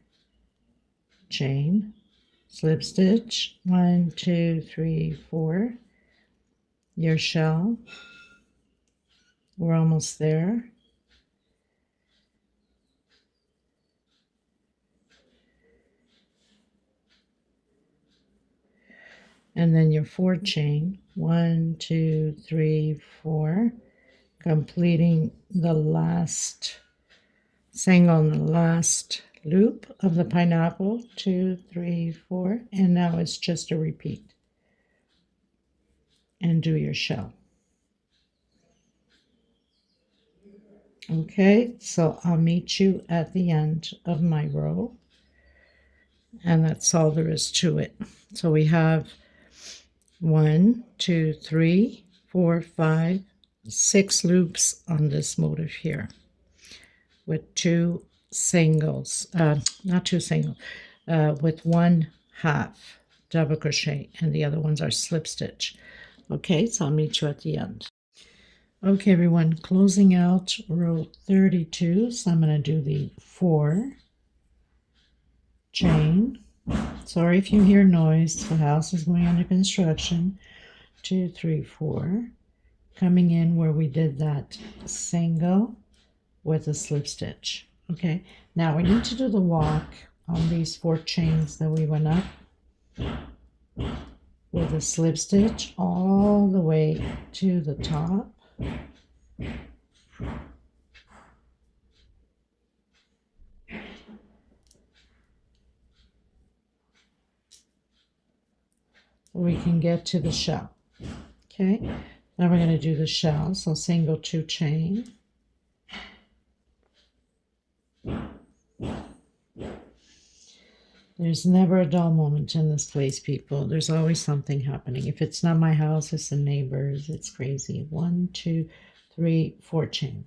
[SPEAKER 1] Chain, slip stitch. 1, 2, 3, 4. Your shell. We're almost there. And then your 4 chain. 1, 2, 3, 4. Completing the last single on the last loop of the pineapple. 2, 3, 4. And now it's just a repeat. And do your shell. Okay, so I'll meet you at the end of my row. And that's all there is to it. So we have 1, 2, 3, 4, 5, 6 loops on this motif here with 2 singles, not 2 singles, with 1 half double crochet, and the other ones are slip stitch. Okay, so I'll meet you at the end. Okay, everyone, closing out row 32. So I'm going to do the 4 chain. Sorry if you hear noise. The house is going under construction. 2, 3, 4. Coming in where we did that single with a slip stitch. Okay, now we need to do the walk on these 4 chains that we went up with a slip stitch all the way to the top. We can get to the shell. Okay, now we're going to do the shell. So single 2 chain. There's never a dull moment in this place, people. There's always something happening. If it's not my house, it's the neighbors. It's crazy. 1, 2, 3, 4 chain.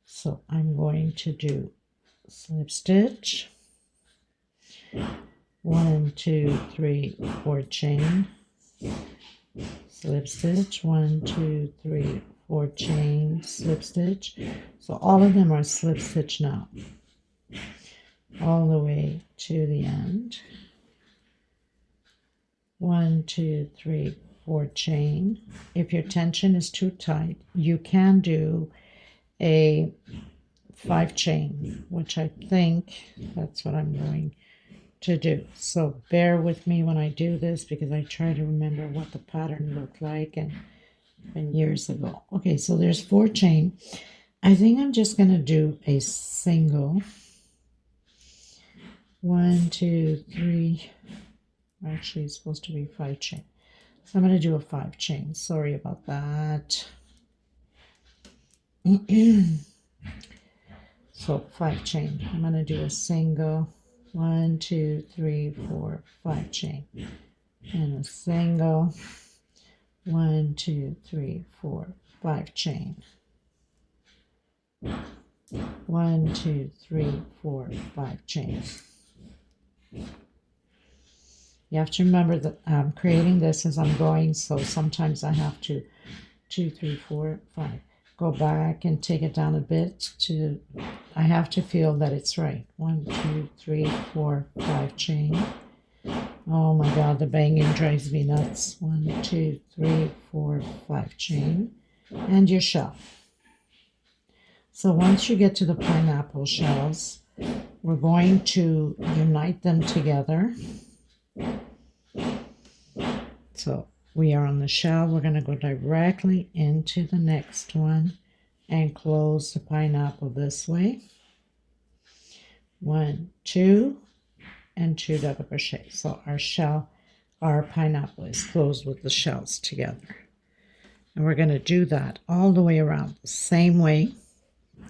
[SPEAKER 1] So I'm going to do slip stitch. 1, 2, 3, 4 chain. Slip stitch. 1, 2, 3, 4 chain. Slip stitch. So all of them are slip stitch now, all the way to the end. 1, 2, 3, 4 chain. If your tension is too tight, you can do a 5 chain, which I think that's what I'm going to do. So bear with me when I do this, because I try to remember what the pattern looked like and years ago. Okay, so there's 4 chain. I think I'm just going to do a single. 1, 2, 3. Actually, it's supposed to be 5 chain. So I'm going to do a 5 chain. Sorry about that. So 5 chain. I'm going to do a single. 1, 2, 3, 4, 5 chain. And a single. 1, 2, 3, 4, 5 chain. 1, 2, 3, 4, 5 chain. You have to remember that I'm creating this as I'm going, so sometimes I have to 2, 3, 4, 5. Go back and take it down a bit to, I have to feel that it's right. 1, 2, 3, 4, 5 chain. Oh my God, the banging drives me nuts. 1, 2, 3, 4, 5 chain. And your shell. So once you get to the pineapple shells, we're going to unite them together. So we are on the shell. We're going to go directly into the next one and close the pineapple this way. 1, 2, and 2 double crochet. So our shell, our pineapple is closed with the shells together. And we're going to do that all the way around the same way,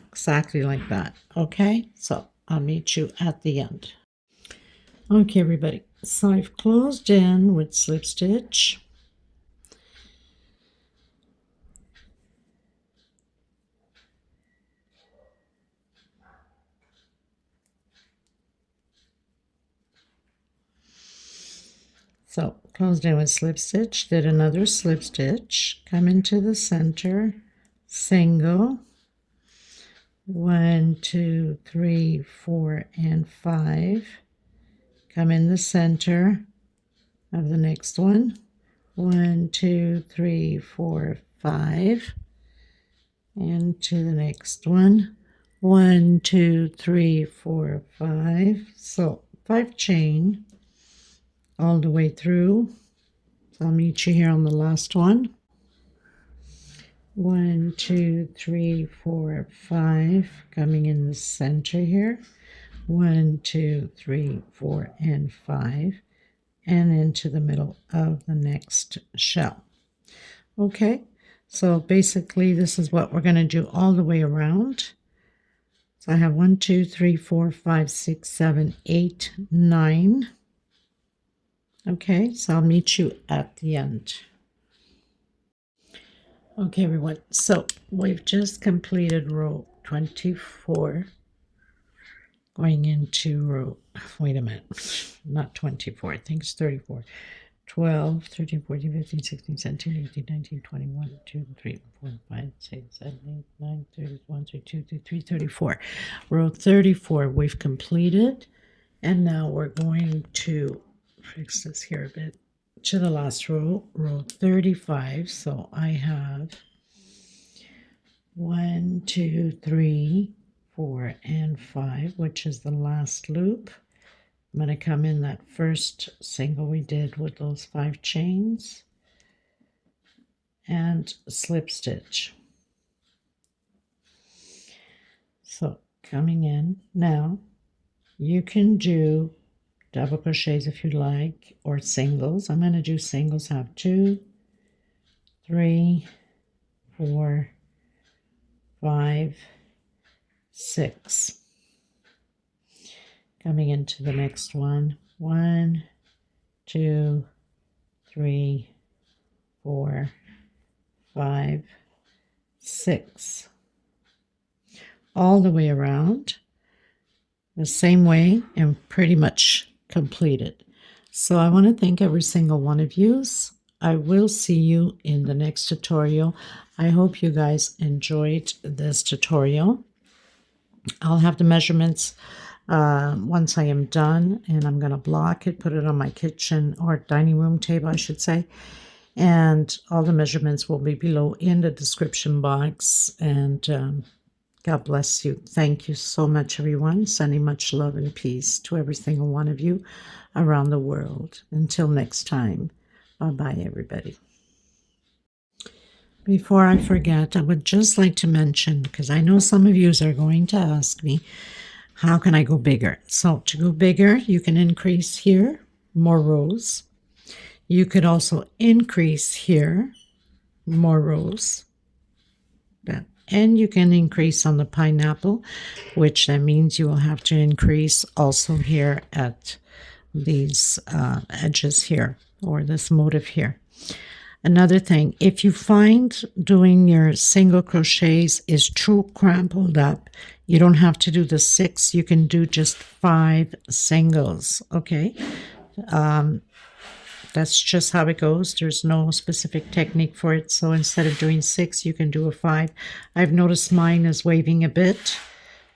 [SPEAKER 1] exactly like that. Okay, so I'll meet you at the end. Okay, everybody, so I've closed in with slip stitch. So closed in with slip stitch, did another slip stitch, come into the center, single, 1, 2, 3, 4, and 5, come in the center of the next one, 1, 2, 3, 4, 5, and to the next one, 1, 2, 3, 4, 5, so 5 chain all the way through. So I'll meet you here on the last one. 1, 2, 3, 4, 5, coming in the center here. 1, 2, 3, 4, and 5, and into the middle of the next shell. Okay, so basically this is what we're going to do all the way around. So I have 1, 2, 3, 4, 5, 6, 7, 8, 9. Okay, so I'll meet you at the end. Okay, everyone, so we've just completed row 24, going into row, wait a minute, not 24, I think it's 34. 12, 13, 14, 15, 16, 17, 18, 19, 21, 2, 3, 4, 5, 6, 7, 8, 9, 30, 1, 2, 3, 34. Row 34 we've completed, and now we're going to fix this here a bit to the last row, row 35. So I have 1, 2, 3, 4, and 5, which is the last loop. I'm going to come in that first single we did with those 5 chains and slip stitch. So coming in now, you can do double crochets if you like, or singles. I'm going to do singles. Have 2, 3, 4, 5, 6. Coming into the next one, 1, 2, 3, 4, 5, 6. All the way around, the same way, and pretty much completed. So I want to thank every single one of you. I will see you in the next tutorial. I hope you guys enjoyed this tutorial. I'll have the measurements once I am done, and I'm going to block it, put it on my kitchen or dining room table, I should say. And all the measurements will be below in the description box. And God bless you. Thank you so much, everyone. Sending much love and peace to every single one of you around the world. Until next time, bye-bye, everybody. Before I forget, I would just like to mention, because I know some of you are going to ask me, how can I go bigger? So to go bigger, you can increase here, more rows. You could also increase here, more rows. And you can increase on the pineapple, which that means you will have to increase also here at these edges here, or this motif here. Another thing, if you find doing your single crochets is too crumpled up, you don't have to do the 6. You can do just 5 singles, okay? That's just how it goes. There's no specific technique for it. So instead of doing 6, you can do a 5. I've noticed mine is waving a bit,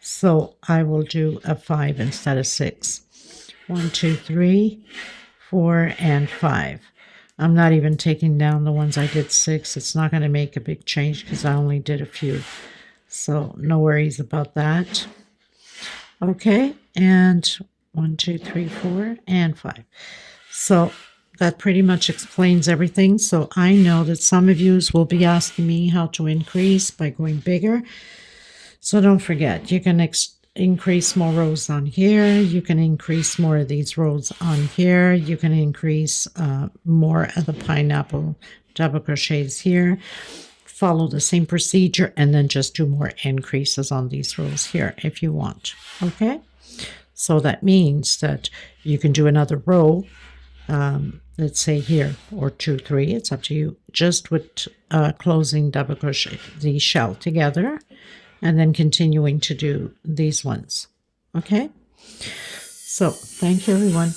[SPEAKER 1] so I will do a 5 instead of 6. 1, 2, 3, 4, and 5. I'm not even taking down the ones I did 6. It's not going to make a big change because I only did a few. So no worries about that. Okay, and 1, 2, 3, 4, and 5. So that pretty much explains everything. So I know that some of you will be asking me how to increase by going bigger. So don't forget, you can increase more rows on here. You can increase more of these rows on here. You can increase more of the pineapple double crochets here. Follow the same procedure and then just do more increases on these rows here if you want. Okay, so that means that you can do another row, let's say here, or 2, 3, it's up to you, just with closing double crochet the shell together and then continuing to do these ones. Okay, so thank you everyone.